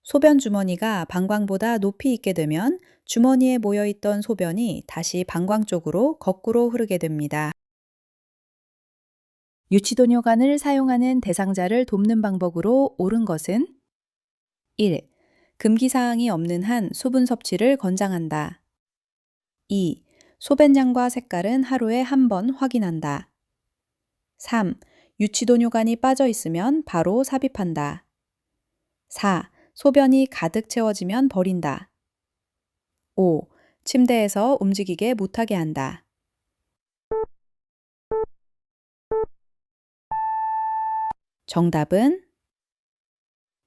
소변 주머니가 방광보다 높이 있게 되면 주머니에 모여있던 소변이 다시 방광 쪽으로 거꾸로 흐르게 됩니다. 유치도뇨관을 사용하는 대상자를 돕는 방법으로 옳은 것은 1. 금기사항이 없는 한 수분 섭취를 권장한다. 2. 소변량과 색깔은 하루에 한 번 확인한다. 3. 유치도뇨관이 빠져 있으면 바로 삽입한다. 4. 소변이 가득 채워지면 버린다. 5. 침대에서 움직이게 못하게 한다. 정답은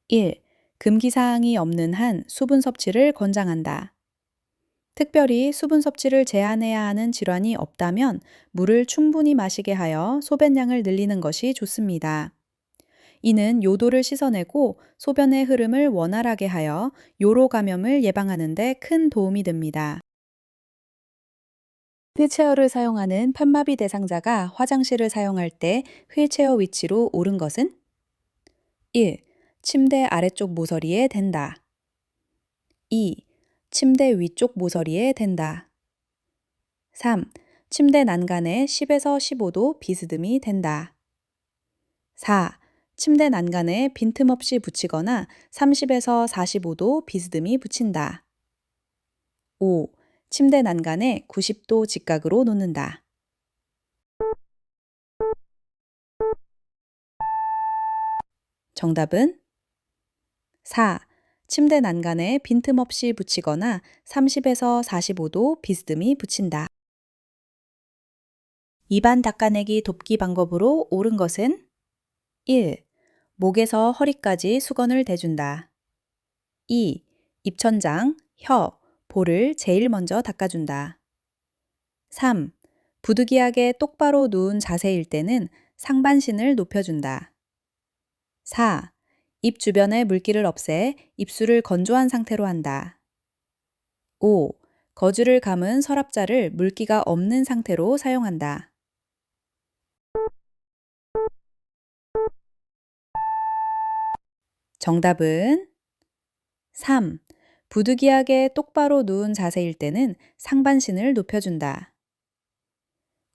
1. 금기사항이 없는 한 수분 섭취를 권장한다. 특별히 수분 섭취를 제한해야 하는 질환이 없다면 물을 충분히 마시게 하여 소변량을 늘리는 것이 좋습니다. 이는 요도를 씻어내고 소변의 흐름을 원활하게 하여 요로 감염을 예방하는 데 큰 도움이 됩니다. 휠체어를 사용하는 편마비 대상자가 화장실을 사용할 때 휠체어 위치로 옳은 것은 1. 침대 아래쪽 모서리에 댄다. 2. 침대 위쪽 모서리에 댄다. 3. 침대 난간에 10에서 15도 비스듬히 댄다. 4. 침대 난간에 빈틈없이 붙이거나 30에서 45도 비스듬히 붙인다. 5. 침대 난간에 90도 직각으로 놓는다. 정답은 4. 침대 난간에 빈틈없이 붙이거나 30에서 45도 비스듬히 붙인다. 입안 닦아내기 돕기 방법으로 옳은 것은 1. 목에서 허리까지 수건을 대준다. 2. 입천장, 혀, 볼을 제일 먼저 닦아준다. 3. 부득이하게 똑바로 누운 자세일 때는 상반신을 높여준다. 4. 입 주변의 물기를 없애 입술을 건조한 상태로 한다. 5. 거즈를 감은 서랍자를 물기가 없는 상태로 사용한다. 정답은 3. 부득이하게 똑바로 누운 자세일 때는 상반신을 높여준다.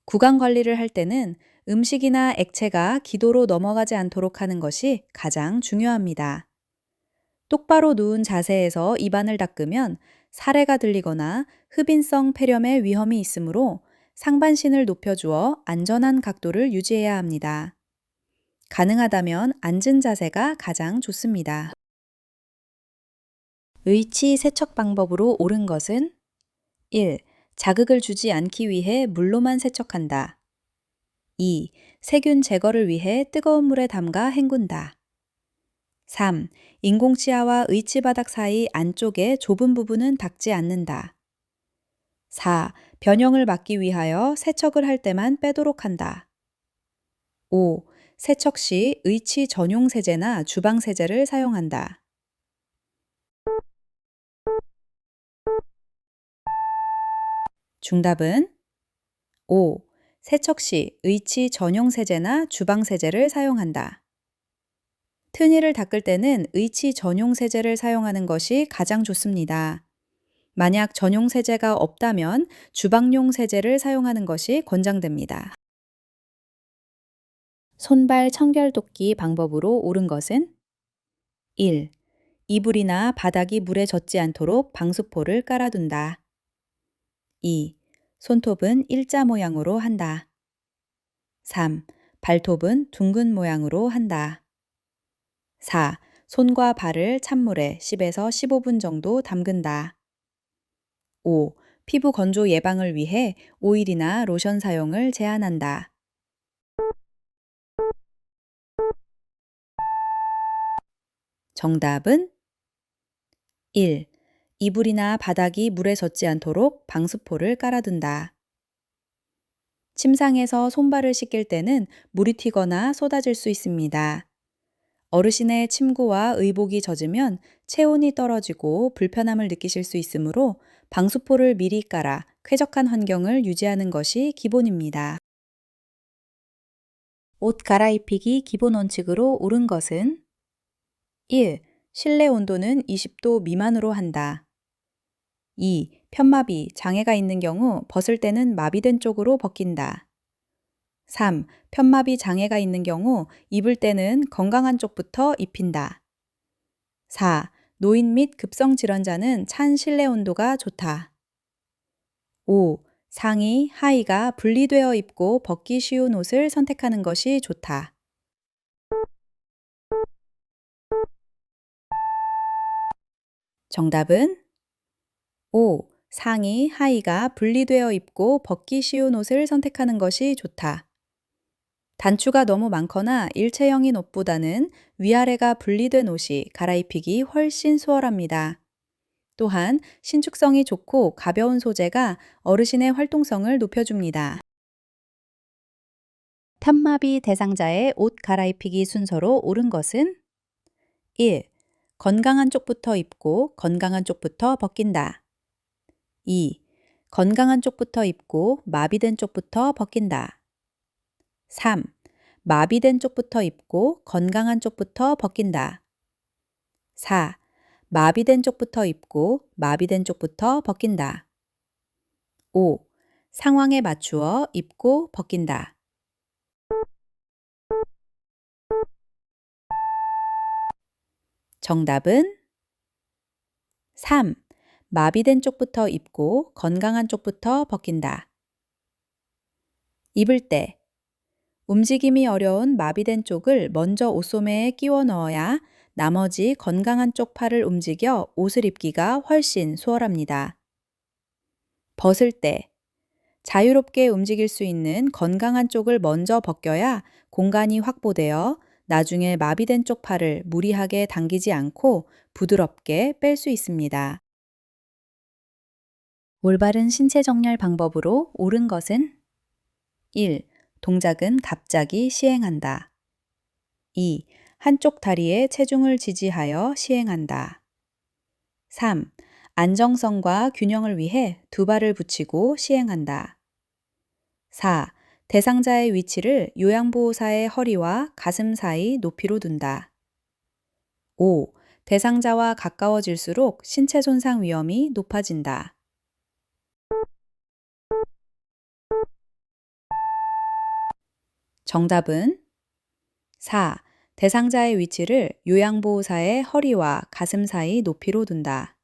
구강 관리를 할 때는 음식이나 액체가 기도로 넘어가지 않도록 하는 것이 가장 중요합니다. 똑바로 누운 자세에서 입안을 닦으면 사레가 들리거나 흡인성 폐렴의 위험이 있으므로 상반신을 높여주어 안전한 각도를 유지해야 합니다. 가능하다면 앉은 자세가 가장 좋습니다. 의치 세척 방법으로 옳은 것은 1. 자극을 주지 않기 위해 물로만 세척한다. 2. 세균 제거를 위해 뜨거운 물에 담가 헹군다. 3. 인공치아와 의치 바닥 사이 안쪽의 좁은 부분은 닦지 않는다. 4. 변형을 막기 위하여 세척을 할 때만 빼도록 한다. 5. 세척 시 의치 전용 세제나 주방 세제를 사용한다. 정답은 5. 세척 시 의치 전용 세제나 주방 세제를 사용한다. 트니를 닦을 때는 의치 전용 세제를 사용하는 것이 가장 좋습니다. 만약 전용 세제가 없다면 주방용 세제를 사용하는 것이 권장됩니다. 손발 청결 돕기 방법으로 옳은 것은 1. 이불이나 바닥이 물에 젖지 않도록 방수포를 깔아둔다. 2. 손톱은 일자 모양으로 한다. 3. 발톱은 둥근 모양으로 한다. 4. 손과 발을 찬물에 10에서 15분 정도 담근다. 5. 피부 건조 예방을 위해 오일이나 로션 사용을 제한한다. 정답은 1. 이불이나 바닥이 물에 젖지 않도록 방수포를 깔아둔다. 침상에서 손발을 씻길 때는 물이 튀거나 쏟아질 수 있습니다. 어르신의 침구와 의복이 젖으면 체온이 떨어지고 불편함을 느끼실 수 있으므로 방수포를 미리 깔아 쾌적한 환경을 유지하는 것이 기본입니다. 옷 갈아입히기 기본 원칙으로 옳은 것은 1. 실내 온도는 20도 미만으로 한다. 2. 편마비, 장애가 있는 경우 벗을 때는 마비된 쪽으로 벗긴다. 3. 편마비 장애가 있는 경우 입을 때는 건강한 쪽부터 입힌다. 4. 노인 및 급성 질환자는 찬 실내 온도가 좋다. 5. 상의, 하의가 분리되어 입고 벗기 쉬운 옷을 선택하는 것이 좋다. 정답은 5. 상의, 하의가 분리되어 입고 벗기 쉬운 옷을 선택하는 것이 좋다. 단추가 너무 많거나 일체형인 옷보다는 위아래가 분리된 옷이 갈아입히기 훨씬 수월합니다. 또한 신축성이 좋고 가벼운 소재가 어르신의 활동성을 높여줍니다. 편마비 대상자의 옷 갈아입히기 순서로 옳은 것은 1. 건강한 쪽부터 입고 건강한 쪽부터 벗긴다. 2. 건강한 쪽부터 입고 마비된 쪽부터 벗긴다. 3. 마비된 쪽부터 입고 건강한 쪽부터 벗긴다. 4. 마비된 쪽부터 입고 마비된 쪽부터 벗긴다. 5. 상황에 맞추어 입고 벗긴다. 정답은 3. 마비된 쪽부터 입고 건강한 쪽부터 벗긴다. 입을 때 움직임이 어려운 마비된 쪽을 먼저 옷소매에 끼워 넣어야 나머지 건강한 쪽 팔을 움직여 옷을 입기가 훨씬 수월합니다. 벗을 때 자유롭게 움직일 수 있는 건강한 쪽을 먼저 벗겨야 공간이 확보되어 나중에 마비된 쪽 팔을 무리하게 당기지 않고 부드럽게 뺄 수 있습니다. 올바른 신체 정렬 방법으로 옳은 것은 1. 동작은 갑자기 시행한다. 2. 한쪽 다리에 체중을 지지하여 시행한다. 3. 안정성과 균형을 위해 두 발을 붙이고 시행한다. 4. 대상자의 위치를 요양보호사의 허리와 가슴 사이 높이로 둔다. 5. 대상자와 가까워질수록 신체 손상 위험이 높아진다. 정답은 4. 대상자의 위치를 요양보호사의 허리와 가슴 사이 높이로 둔다.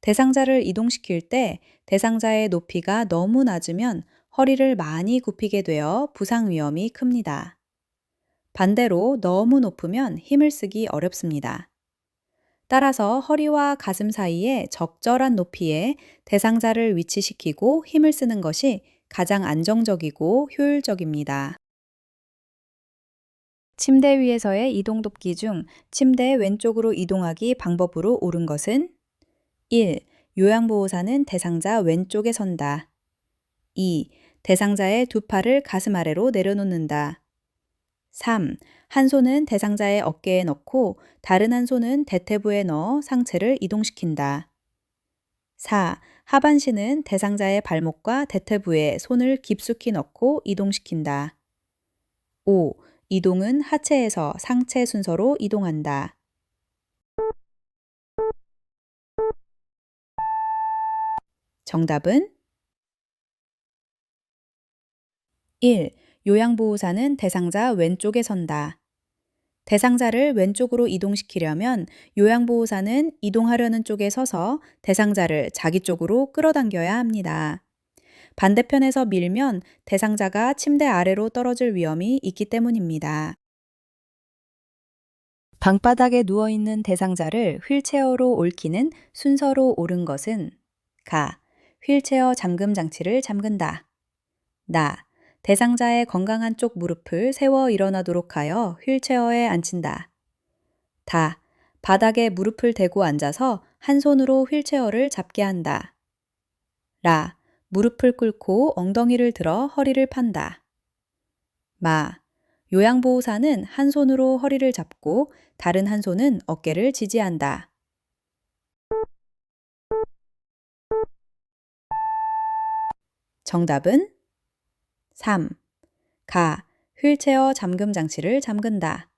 대상자를 이동시킬 때 대상자의 높이가 너무 낮으면 허리를 많이 굽히게 되어 부상 위험이 큽니다. 반대로 너무 높으면 힘을 쓰기 어렵습니다. 따라서 허리와 가슴 사이에 적절한 높이에 대상자를 위치시키고 힘을 쓰는 것이 가장 안정적이고 효율적입니다. 침대 위에서의 이동 돕기 중 침대 왼쪽으로 이동하기 방법으로 옳은 것은 1. 요양보호사는 대상자 왼쪽에 선다. 2. 대상자의 두 팔을 가슴 아래로 내려놓는다. 3. 한 손은 대상자의 어깨에 넣고 다른 한 손은 대퇴부에 넣어 상체를 이동시킨다. 4. 하반신은 대상자의 발목과 대퇴부에 손을 깊숙이 넣고 이동시킨다. 5. 이동은 하체에서 상체 순서로 이동한다. 정답은 1. 요양보호사는 대상자 왼쪽에 선다. 대상자를 왼쪽으로 이동시키려면 요양보호사는 이동하려는 쪽에 서서 대상자를 자기 쪽으로 끌어당겨야 합니다. 반대편에서 밀면 대상자가 침대 아래로 떨어질 위험이 있기 때문입니다. 방바닥에 누워있는 대상자를 휠체어로 옮기는 순서로 옳은 것은 가. 휠체어 잠금 장치를 잠근다. 나. 대상자의 건강한 쪽 무릎을 세워 일어나도록 하여 휠체어에 앉힌다. 다. 바닥에 무릎을 대고 앉아서 한 손으로 휠체어를 잡게 한다. 라. 무릎을 꿇고 엉덩이를 들어 허리를 판다. 마. 요양보호사는 한 손으로 허리를 잡고 다른 한 손은 어깨를 지지한다. 정답은 3. 가. 휠체어 잠금 장치를 잠근다.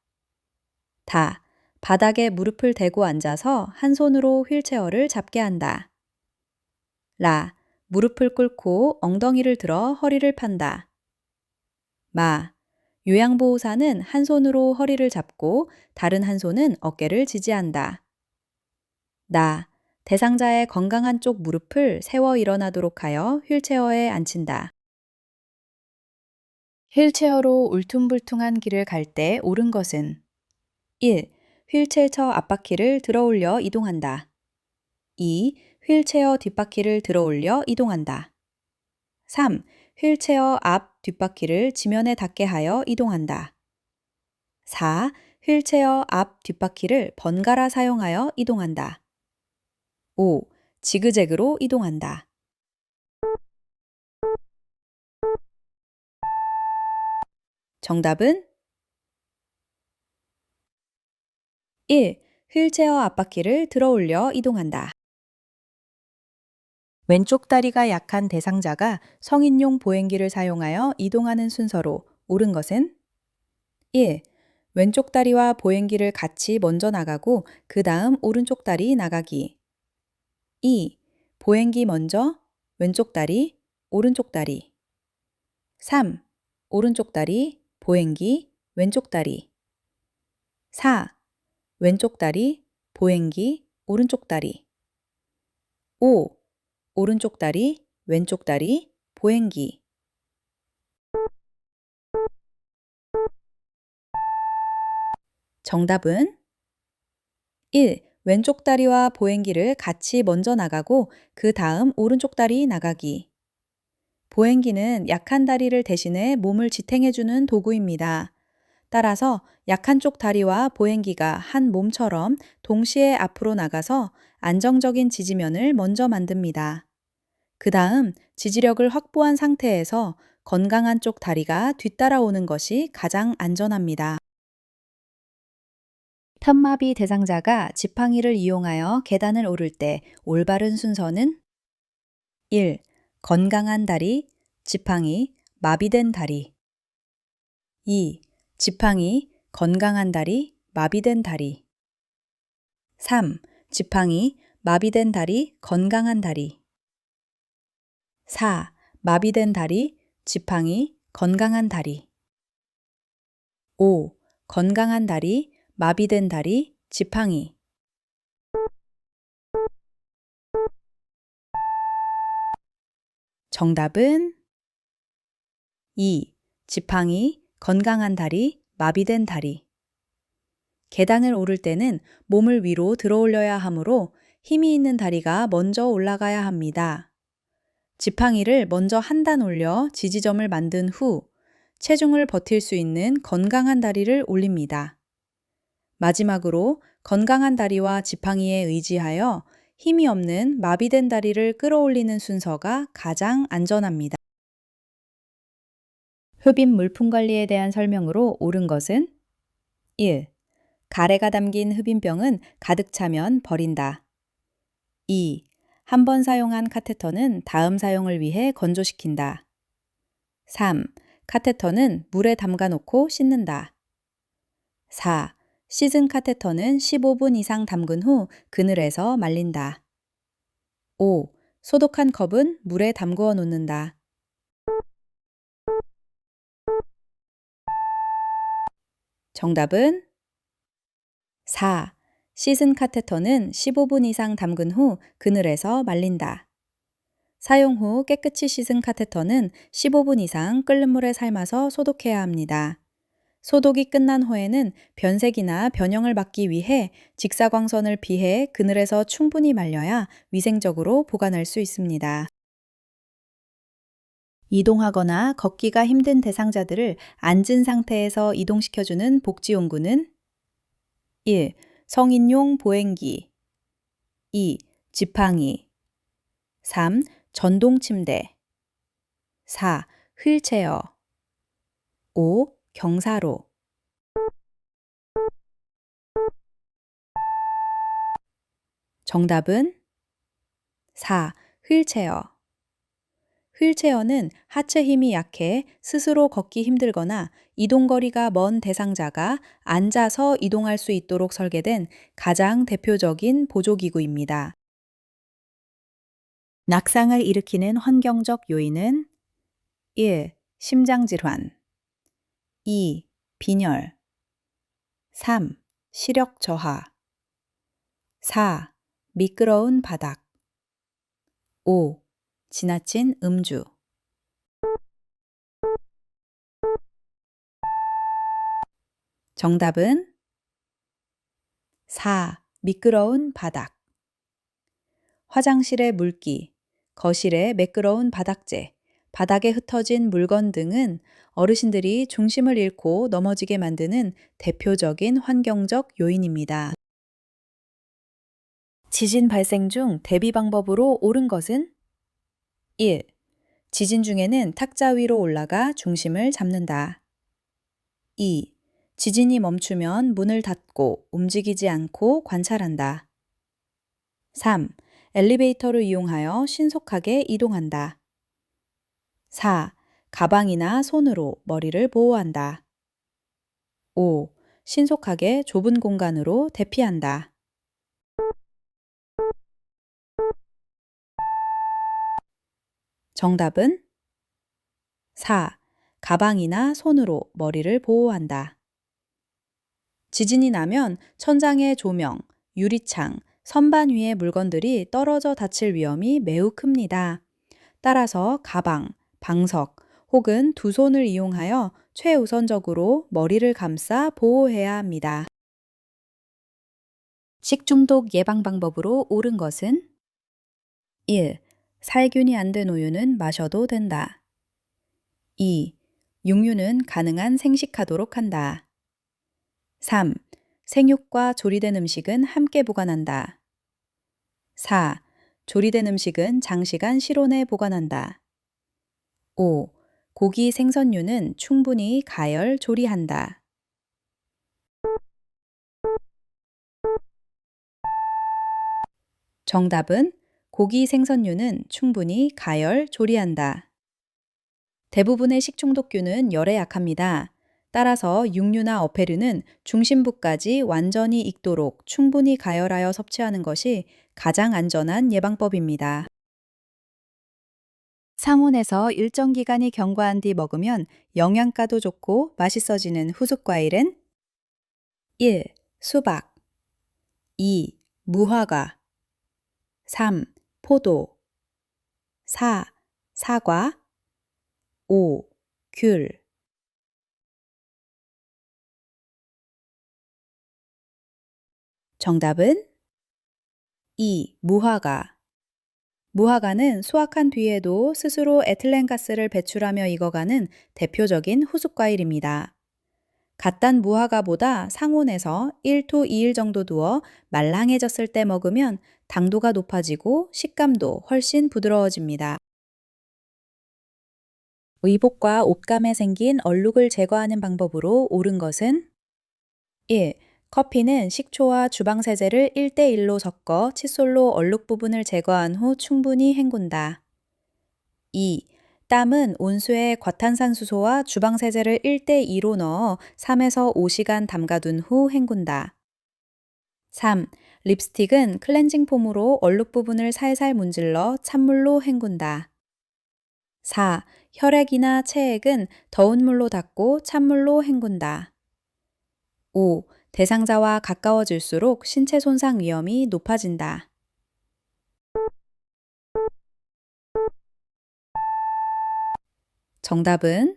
다. 바닥에 무릎을 대고 앉아서 한 손으로 휠체어를 잡게 한다. 라. 무릎을 꿇고 엉덩이를 들어 허리를 판다. 마. 요양보호사는 한 손으로 허리를 잡고 다른 한 손은 어깨를 지지한다. 나. 대상자의 건강한 쪽 무릎을 세워 일어나도록 하여 휠체어에 앉힌다. 휠체어로 울퉁불퉁한 길을 갈 때 옳은 것은 1. 휠체어 앞바퀴를 들어 올려 이동한다. 2. 휠체어 뒷바퀴를 들어 올려 이동한다. 3. 휠체어 앞 뒷바퀴를 지면에 닿게 하여 이동한다. 4. 휠체어 앞 뒷바퀴를 번갈아 사용하여 이동한다. 5. 지그재그로 이동한다. 정답은 1. 휠체어 앞바퀴를 들어 올려 이동한다. 왼쪽 다리가 약한 대상자가 성인용 보행기를 사용하여 이동하는 순서로 옳은 것은 1. 왼쪽 다리와 보행기를 같이 먼저 나가고 그 다음 오른쪽 다리 나가기. 2. 보행기 먼저, 왼쪽 다리, 오른쪽 다리. 3. 오른쪽 다리, 보행기, 왼쪽 다리. 4. 왼쪽 다리, 보행기, 오른쪽 다리. 5. 오른쪽 다리, 왼쪽 다리, 보행기. 정답은 1. 왼쪽 다리와 보행기를 같이 먼저 나가고 그 다음 오른쪽 다리 나가기. 보행기는 약한 다리를 대신해 몸을 지탱해주는 도구입니다. 따라서 약한 쪽 다리와 보행기가 한 몸처럼 동시에 앞으로 나가서 안정적인 지지면을 먼저 만듭니다. 그 다음 지지력을 확보한 상태에서 건강한 쪽 다리가 뒤따라오는 것이 가장 안전합니다. 현마비 대상자가 지팡이를 이용하여 계단을 오를 때 올바른 순서는 1. 건강한 다리, 지팡이, 마비된 다리. 2. 지팡이, 건강한 다리, 마비된 다리. 3. 지팡이, 마비된 다리, 건강한 다리. 4. 마비된 다리, 지팡이, 건강한 다리. 5. 건강한 다리, 마비된 다리, 지팡이. 정답은 2. 지팡이, 건강한 다리, 마비된 다리. 계단을 오를 때는 몸을 위로 들어 올려야 하므로 힘이 있는 다리가 먼저 올라가야 합니다. 지팡이를 먼저 한 단 올려 지지점을 만든 후 체중을 버틸 수 있는 건강한 다리를 올립니다. 마지막으로 건강한 다리와 지팡이에 의지하여 힘이 없는 마비된 다리를 끌어올리는 순서가 가장 안전합니다. 흡입 물품 관리에 대한 설명으로 옳은 것은 1. 가래가 담긴 흡입병은 가득 차면 버린다. 2. 한 번 사용한 카테터는 다음 사용을 위해 건조시킨다. 3. 카테터는 물에 담가 놓고 씻는다. 4. 씻은 카테터는 15분 이상 담근 후 그늘에서 말린다. 5. 소독한 컵은 물에 담그어 놓는다. 정답은 4. 씻은 카테터는 15분 이상 담근 후 그늘에서 말린다. 사용 후 깨끗이 씻은 카테터는 15분 이상 끓는 물에 삶아서 소독해야 합니다. 소독이 끝난 후에는 변색이나 변형을 막기 위해 직사광선을 피해 그늘에서 충분히 말려야 위생적으로 보관할 수 있습니다. 이동하거나 걷기가 힘든 대상자들을 앉은 상태에서 이동시켜주는 복지용구는 1. 성인용 보행기 2. 지팡이 3. 전동 침대 4. 휠체어 5. 경사로. 정답은 4. 휠체어. 휠체어는 하체 힘이 약해 스스로 걷기 힘들거나 이동거리가 먼 대상자가 앉아서 이동할 수 있도록 설계된 가장 대표적인 보조기구입니다. 낙상을 일으키는 환경적 요인은 1. 심장질환 2. 빈혈 3. 시력 저하 4. 미끄러운 바닥 5. 지나친 음주. 정답은 4. 미끄러운 바닥. 화장실의 물기, 거실의 매끄러운 바닥재, 바닥에 흩어진 물건 등은 어르신들이 중심을 잃고 넘어지게 만드는 대표적인 환경적 요인입니다. 지진 발생 중 대비 방법으로 옳은 것은 1. 지진 중에는 탁자 위로 올라가 중심을 잡는다. 2. 지진이 멈추면 문을 닫고 움직이지 않고 관찰한다. 3. 엘리베이터를 이용하여 신속하게 이동한다. 4. 가방이나 손으로 머리를 보호한다. 5. 신속하게 좁은 공간으로 대피한다. 정답은 4. 가방이나 손으로 머리를 보호한다. 지진이 나면 천장의 조명, 유리창, 선반 위의 물건들이 떨어져 다칠 위험이 매우 큽니다. 따라서 가방, 방석 혹은 두 손을 이용하여 최우선적으로 머리를 감싸 보호해야 합니다. 식중독 예방 방법으로 옳은 것은 1. 살균이 안 된 우유는 마셔도 된다. 2. 육류는 가능한 생식하도록 한다. 3. 생육과 조리된 음식은 함께 보관한다. 4. 조리된 음식은 장시간 실온에 보관한다. 5. 고기 생선류는 충분히 가열 조리한다. 정답은 고기 생선류는 충분히 가열, 조리한다. 대부분의 식중독균은 열에 약합니다. 따라서 육류나 어패류는 중심부까지 완전히 익도록 충분히 가열하여 섭취하는 것이 가장 안전한 예방법입니다. 상온에서 일정 기간이 경과한 뒤 먹으면 영양가도 좋고 맛있어지는 후숙 과일은 1. 수박 2. 무화과 3. 포도 4. 사과 5. 귤 정답은 2. 무화과. 무화과는 수확한 뒤에도 스스로 에틸렌가스를 배출하며 익어가는 대표적인 후숙과일입니다. 갓 단 무화과보다 상온에서 1to 2일 정도 두어 말랑해졌을 때 먹으면 당도가 높아지고 식감도 훨씬 부드러워집니다. 의복과 옷감에 생긴 얼룩을 제거하는 방법으로 옳은 것은 1. 커피는 식초와 주방세제를 1대1로 섞어 칫솔로 얼룩 부분을 제거한 후 충분히 헹군다. 2. 땀은 온수에 과탄산수소와 주방세제를 1대2로 넣어 3에서 5시간 담가둔 후 헹군다. 3. 립스틱은 클렌징 폼으로 얼룩 부분을 살살 문질러 찬물로 헹군다. 4. 혈액이나 체액은 더운 물로 닦고 찬물로 헹군다. 5. 대상자와 가까워질수록 신체 손상 위험이 높아진다. 정답은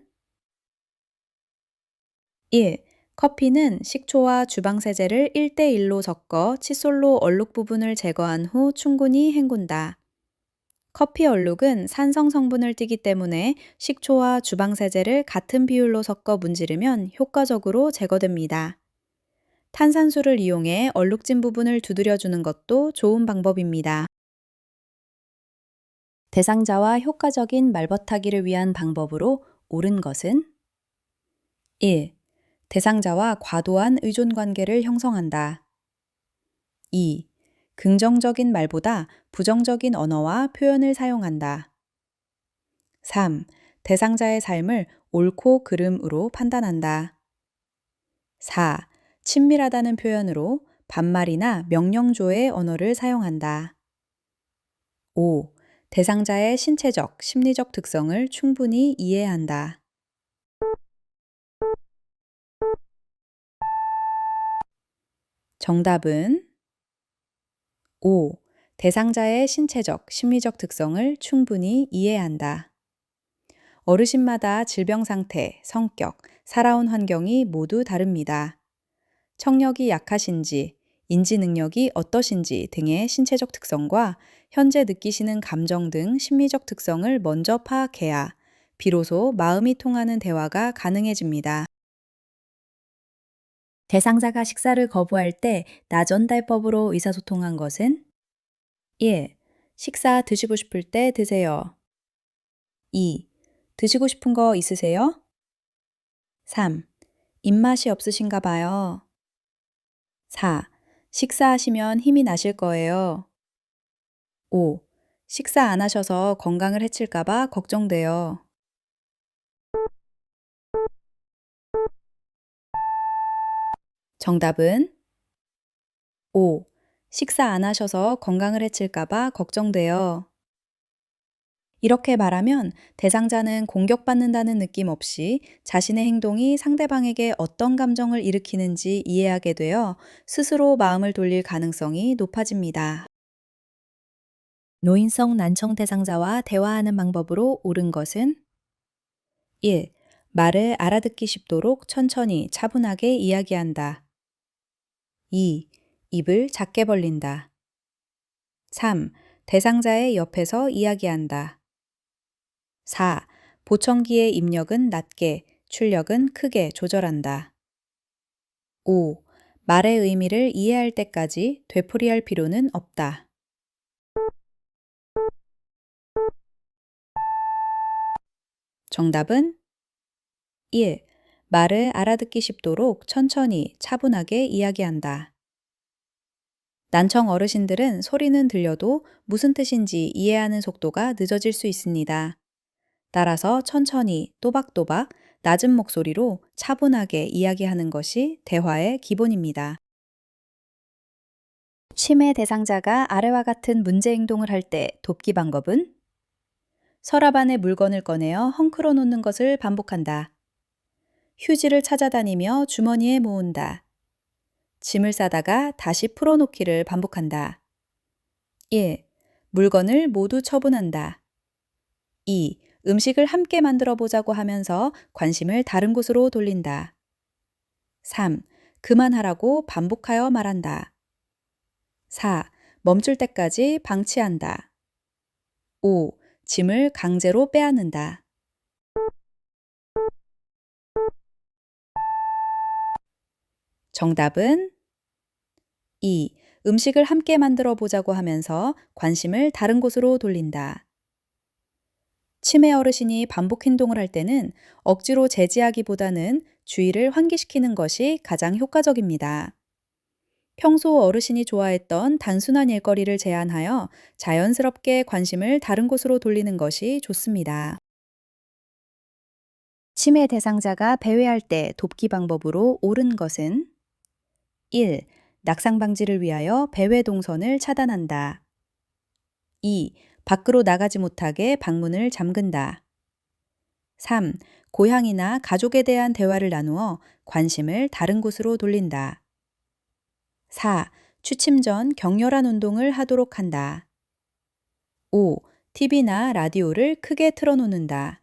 1. 커피는 식초와 주방세제를 1대1로 섞어 칫솔로 얼룩 부분을 제거한 후 충분히 헹군다. 커피 얼룩은 산성 성분을 띠기 때문에 식초와 주방세제를 같은 비율로 섞어 문지르면 효과적으로 제거됩니다. 탄산수를 이용해 얼룩진 부분을 두드려주는 것도 좋은 방법입니다. 대상자와 효과적인 말버타기를 위한 방법으로 옳은 것은 1. 대상자와 과도한 의존 관계를 형성한다. 2. 긍정적인 말보다 부정적인 언어와 표현을 사용한다. 3. 대상자의 삶을 옳고 그름으로 판단한다. 4. 친밀하다는 표현으로 반말이나 명령조의 언어를 사용한다. 5. 대상자의 신체적, 심리적 특성을 충분히 이해한다. 정답은 5. 대상자의 신체적, 심리적 특성을 충분히 이해한다. 어르신마다 질병 상태, 성격, 살아온 환경이 모두 다릅니다. 청력이 약하신지, 인지 능력이 어떠신지 등의 신체적 특성과 현재 느끼시는 감정 등 심리적 특성을 먼저 파악해야 비로소 마음이 통하는 대화가 가능해집니다. 대상자가 식사를 거부할 때 나전달법으로 의사소통한 것은 1. 식사 드시고 싶을 때 드세요. 2. 드시고 싶은 거 있으세요? 3. 입맛이 없으신가 봐요. 4. 식사하시면 힘이 나실 거예요. 5. 식사 안 하셔서 건강을 해칠까 봐 걱정돼요. 정답은 5. 식사 안 하셔서 건강을 해칠까 봐 걱정돼요. 이렇게 말하면 대상자는 공격받는다는 느낌 없이 자신의 행동이 상대방에게 어떤 감정을 일으키는지 이해하게 되어 스스로 마음을 돌릴 가능성이 높아집니다. 노인성 난청 대상자와 대화하는 방법으로 옳은 것은 1. 말을 알아듣기 쉽도록 천천히 차분하게 이야기한다. 2. 입을 작게 벌린다. 3. 대상자의 옆에서 이야기한다. 4. 보청기의 입력은 낮게, 출력은 크게 조절한다. 5. 말의 의미를 이해할 때까지 되풀이할 필요는 없다. 정답은 1. 말을 알아듣기 쉽도록 천천히 차분하게 이야기한다. 난청 어르신들은 소리는 들려도 무슨 뜻인지 이해하는 속도가 늦어질 수 있습니다. 따라서 천천히 또박또박 낮은 목소리로 차분하게 이야기하는 것이 대화의 기본입니다. 치매 대상자가 아래와 같은 문제 행동을 할 때 돕기 방법은 서랍 안에 물건을 꺼내어 헝클어 놓는 것을 반복한다. 휴지를 찾아다니며 주머니에 모은다. 짐을 싸다가 다시 풀어놓기를 반복한다. 1. 물건을 모두 처분한다. 2. 음식을 함께 만들어 보자고 하면서 관심을 다른 곳으로 돌린다. 3. 그만하라고 반복하여 말한다. 4. 멈출 때까지 방치한다. 5. 짐을 강제로 빼앗는다. 정답은 2. 음식을 함께 만들어 보자고 하면서 관심을 다른 곳으로 돌린다. 치매 어르신이 반복 행동을 할 때는 억지로 제지하기보다는 주의를 환기시키는 것이 가장 효과적입니다. 평소 어르신이 좋아했던 단순한 일거리를 제안하여 자연스럽게 관심을 다른 곳으로 돌리는 것이 좋습니다. 치매 대상자가 배회할 때 돕기 방법으로 옳은 것은 1. 낙상 방지를 위하여 배회 동선을 차단한다. 2. 밖으로 나가지 못하게 방문을 잠근다. 3. 고향이나 가족에 대한 대화를 나누어 관심을 다른 곳으로 돌린다. 4. 취침 전 격렬한 운동을 하도록 한다. 5. TV나 라디오를 크게 틀어놓는다.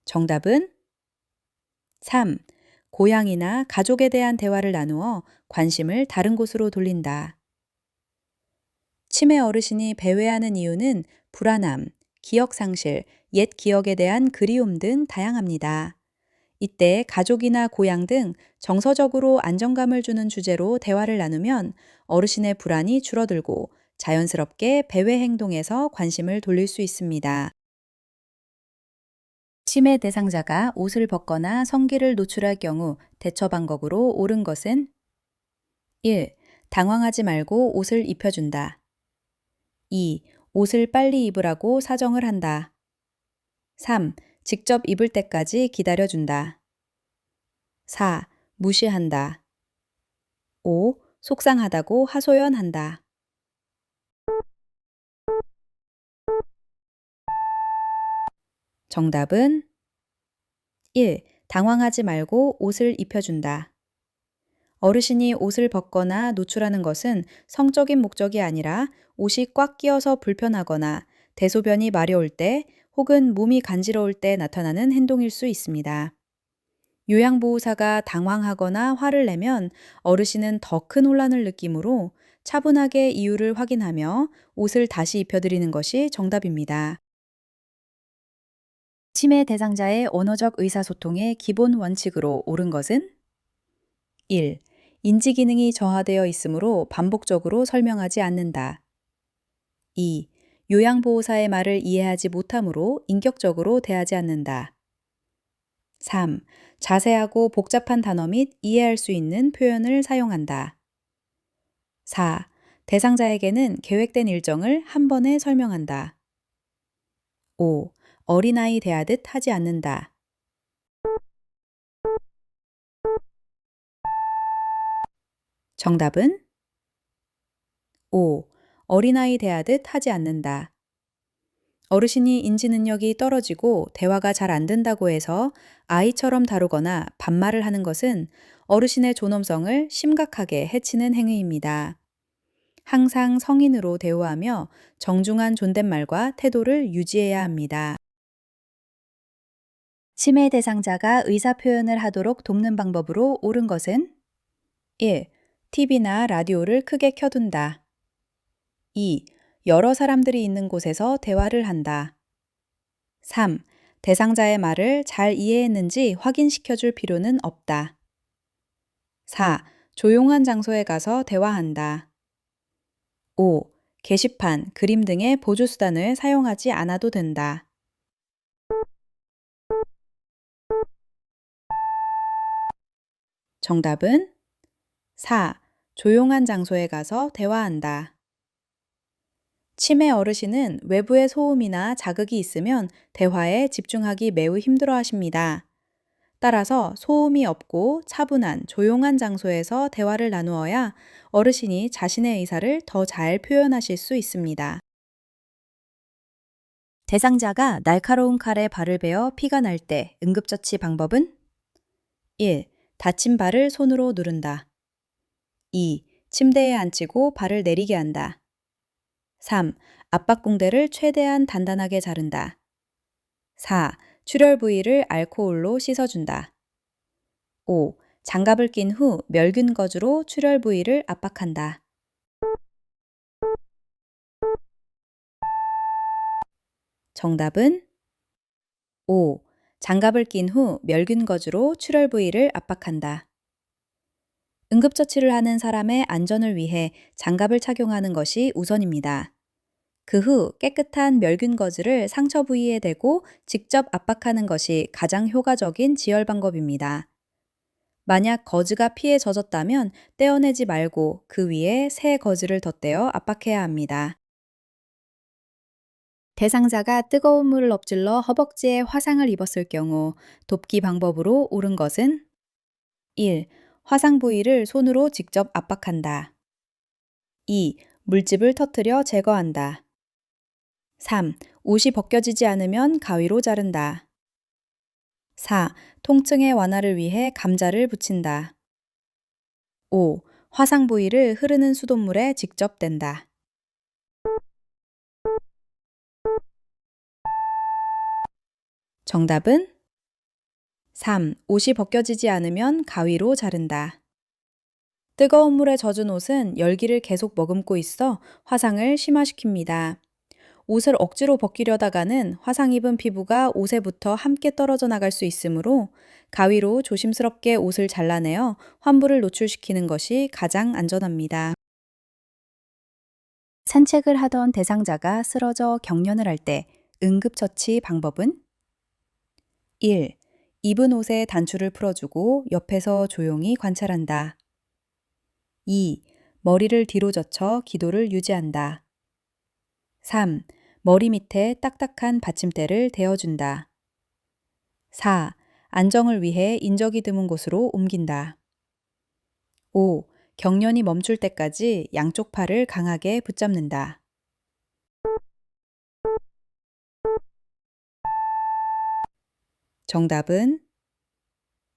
정답은 3. 고향이나 가족에 대한 대화를 나누어 관심을 다른 곳으로 돌린다. 치매 어르신이 배회하는 이유는 불안함, 기억 상실, 옛 기억에 대한 그리움 등 다양합니다. 이때 가족이나 고향 등 정서적으로 안정감을 주는 주제로 대화를 나누면 어르신의 불안이 줄어들고 자연스럽게 배회 행동에서 관심을 돌릴 수 있습니다. 치매 대상자가 옷을 벗거나 성기를 노출할 경우 대처 방법으로 옳은 것은 1. 당황하지 말고 옷을 입혀준다. 2. 옷을 빨리 입으라고 사정을 한다. 3. 직접 입을 때까지 기다려준다. 4. 무시한다. 5. 속상하다고 하소연한다. 정답은 1. 당황하지 말고 옷을 입혀준다. 어르신이 옷을 벗거나 노출하는 것은 성적인 목적이 아니라 옷이 꽉 끼어서 불편하거나 대소변이 마려울 때 혹은 몸이 간지러울 때 나타나는 행동일 수 있습니다. 요양보호사가 당황하거나 화를 내면 어르신은 더 큰 혼란을 느끼므로 차분하게 이유를 확인하며 옷을 다시 입혀드리는 것이 정답입니다. 치매 대상자의 언어적 의사소통의 기본 원칙으로 옳은 것은 1. 인지 기능이 저하되어 있으므로 반복적으로 설명하지 않는다. 2. 요양보호사의 말을 이해하지 못하므로 인격적으로 대하지 않는다. 3. 자세하고 복잡한 단어 및 이해할 수 있는 표현을 사용한다. 4. 대상자에게는 계획된 일정을 한 번에 설명한다. 5. 어린아이 대하듯 하지 않는다. 정답은 5. 어린아이 대하듯 하지 않는다. 어르신이 인지 능력이 떨어지고 대화가 잘 안 된다고 해서 아이처럼 다루거나 반말을 하는 것은 어르신의 존엄성을 심각하게 해치는 행위입니다. 항상 성인으로 대우하며 정중한 존댓말과 태도를 유지해야 합니다. 치매 대상자가 의사 표현을 하도록 돕는 방법으로 옳은 것은 1. TV나 라디오를 크게 켜둔다. 2. 여러 사람들이 있는 곳에서 대화를 한다. 3. 대상자의 말을 잘 이해했는지 확인시켜 줄 필요는 없다. 4. 조용한 장소에 가서 대화한다. 5. 게시판, 그림 등의 보조수단을 사용하지 않아도 된다. 정답은 4. 조용한 장소에 가서 대화한다. 치매 어르신은 외부의 소음이나 자극이 있으면 대화에 집중하기 매우 힘들어 하십니다. 따라서 소음이 없고 차분한 조용한 장소에서 대화를 나누어야 어르신이 자신의 의사를 더 잘 표현하실 수 있습니다. 대상자가 날카로운 칼에 발을 베어 피가 날 때 응급처치 방법은 1. 다친 발을 손으로 누른다. 2. 침대에 앉히고 발을 내리게 한다. 3. 압박붕대를 최대한 단단하게 자른다. 4. 출혈 부위를 알코올로 씻어준다. 5. 장갑을 낀 후 멸균 거즈로 출혈 부위를 압박한다. 정답은 5. 장갑을 낀 후 멸균 거즈로 출혈 부위를 압박한다. 응급처치를 하는 사람의 안전을 위해 장갑을 착용하는 것이 우선입니다. 그 후 깨끗한 멸균 거즈를 상처 부위에 대고 직접 압박하는 것이 가장 효과적인 지혈 방법입니다. 만약 거즈가 피에 젖었다면 떼어내지 말고 그 위에 새 거즈를 덧대어 압박해야 합니다. 대상자가 뜨거운 물을 엎질러 허벅지에 화상을 입었을 경우 돕기 방법으로 옳은 것은 1. 화상 부위를 손으로 직접 압박한다. 2. 물집을 터뜨려 제거한다. 3. 옷이 벗겨지지 않으면 가위로 자른다. 4. 통증의 완화를 위해 감자를 붙인다. 5. 화상 부위를 흐르는 수돗물에 직접 댄다. 정답은 3. 옷이 벗겨지지 않으면 가위로 자른다. 뜨거운 물에 젖은 옷은 열기를 계속 머금고 있어 화상을 심화시킵니다. 옷을 억지로 벗기려다가는 화상 입은 피부가 옷에부터 함께 떨어져 나갈 수 있으므로 가위로 조심스럽게 옷을 잘라내어 환부를 노출시키는 것이 가장 안전합니다. 산책을 하던 대상자가 쓰러져 경련을 할 때 응급처치 방법은 1. 입은 옷의 단추를 풀어주고 옆에서 조용히 관찰한다. 2. 머리를 뒤로 젖혀 기도를 유지한다. 3. 머리 밑에 딱딱한 받침대를 대어준다. 4. 안정을 위해 인적이 드문 곳으로 옮긴다. 5. 경련이 멈출 때까지 양쪽 팔을 강하게 붙잡는다. 정답은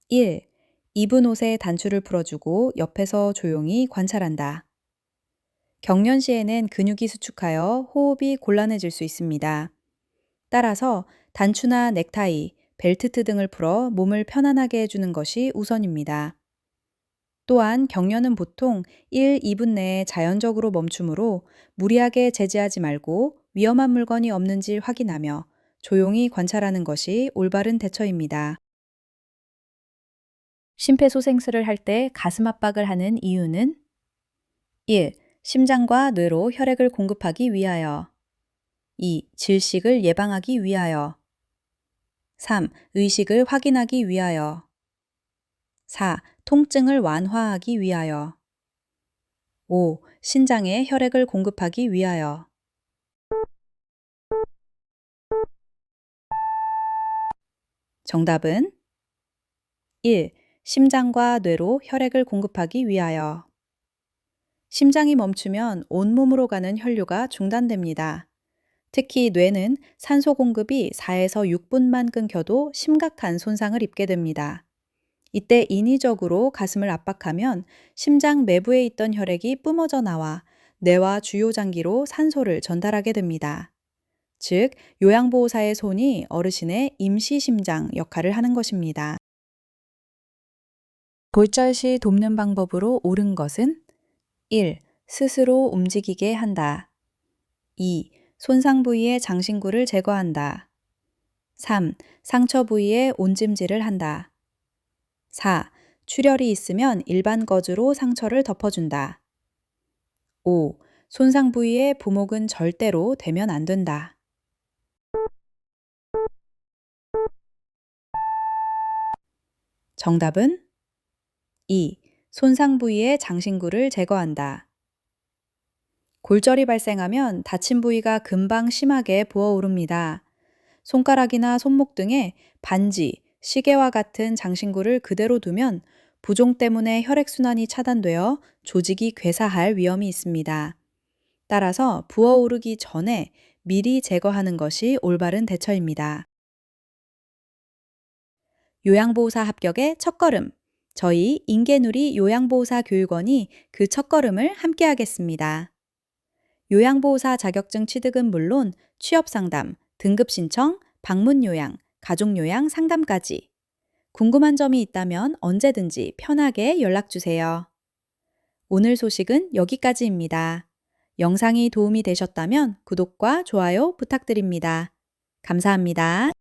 1. 입은 옷의 단추를 풀어주고 옆에서 조용히 관찰한다. 경련 시에는 근육이 수축하여 호흡이 곤란해질 수 있습니다. 따라서 단추나 넥타이, 벨트 등을 풀어 몸을 편안하게 해주는 것이 우선입니다. 또한 경련은 보통 1, 2분 내에 자연적으로 멈추므로 무리하게 제지하지 말고 위험한 물건이 없는지 확인하며 조용히 관찰하는 것이 올바른 대처입니다. 심폐소생술을 할 때 가슴 압박을 하는 이유는 1. 심장과 뇌로 혈액을 공급하기 위하여 2. 질식을 예방하기 위하여 3. 의식을 확인하기 위하여 4. 통증을 완화하기 위하여 5. 신장에 혈액을 공급하기 위하여 정답은 1. 심장과 뇌로 혈액을 공급하기 위하여 심장이 멈추면 온몸으로 가는 혈류가 중단됩니다. 특히 뇌는 산소 공급이 4에서 6분만 끊겨도 심각한 손상을 입게 됩니다. 이때 인위적으로 가슴을 압박하면 심장 내부에 있던 혈액이 뿜어져 나와 뇌와 주요 장기로 산소를 전달하게 됩니다. 즉, 요양보호사의 손이 어르신의 임시 심장 역할을 하는 것입니다. 골절 시 돕는 방법으로 옳은 것은 1. 스스로 움직이게 한다. 2. 손상 부위의 장신구를 제거한다. 3. 상처 부위에 온찜질을 한다. 4. 출혈이 있으면 일반 거즈로 상처를 덮어준다. 5. 손상 부위의 부목은 절대로 대면 안 된다. 정답은 2. 손상 부위의 장신구를 제거한다. 골절이 발생하면 다친 부위가 금방 심하게 부어오릅니다. 손가락이나 손목 등에 반지, 시계와 같은 장신구를 그대로 두면 부종 때문에 혈액순환이 차단되어 조직이 괴사할 위험이 있습니다. 따라서 부어오르기 전에 미리 제거하는 것이 올바른 대처입니다. 요양보호사 합격의 첫걸음. 저희 인계누리 요양보호사 교육원이 그 첫걸음을 함께 하겠습니다. 요양보호사 자격증 취득은 물론 취업상담, 등급신청, 방문요양, 가족요양 상담까지. 궁금한 점이 있다면 언제든지 편하게 연락주세요. 오늘 소식은 여기까지입니다. 영상이 도움이 되셨다면 구독과 좋아요 부탁드립니다. 감사합니다.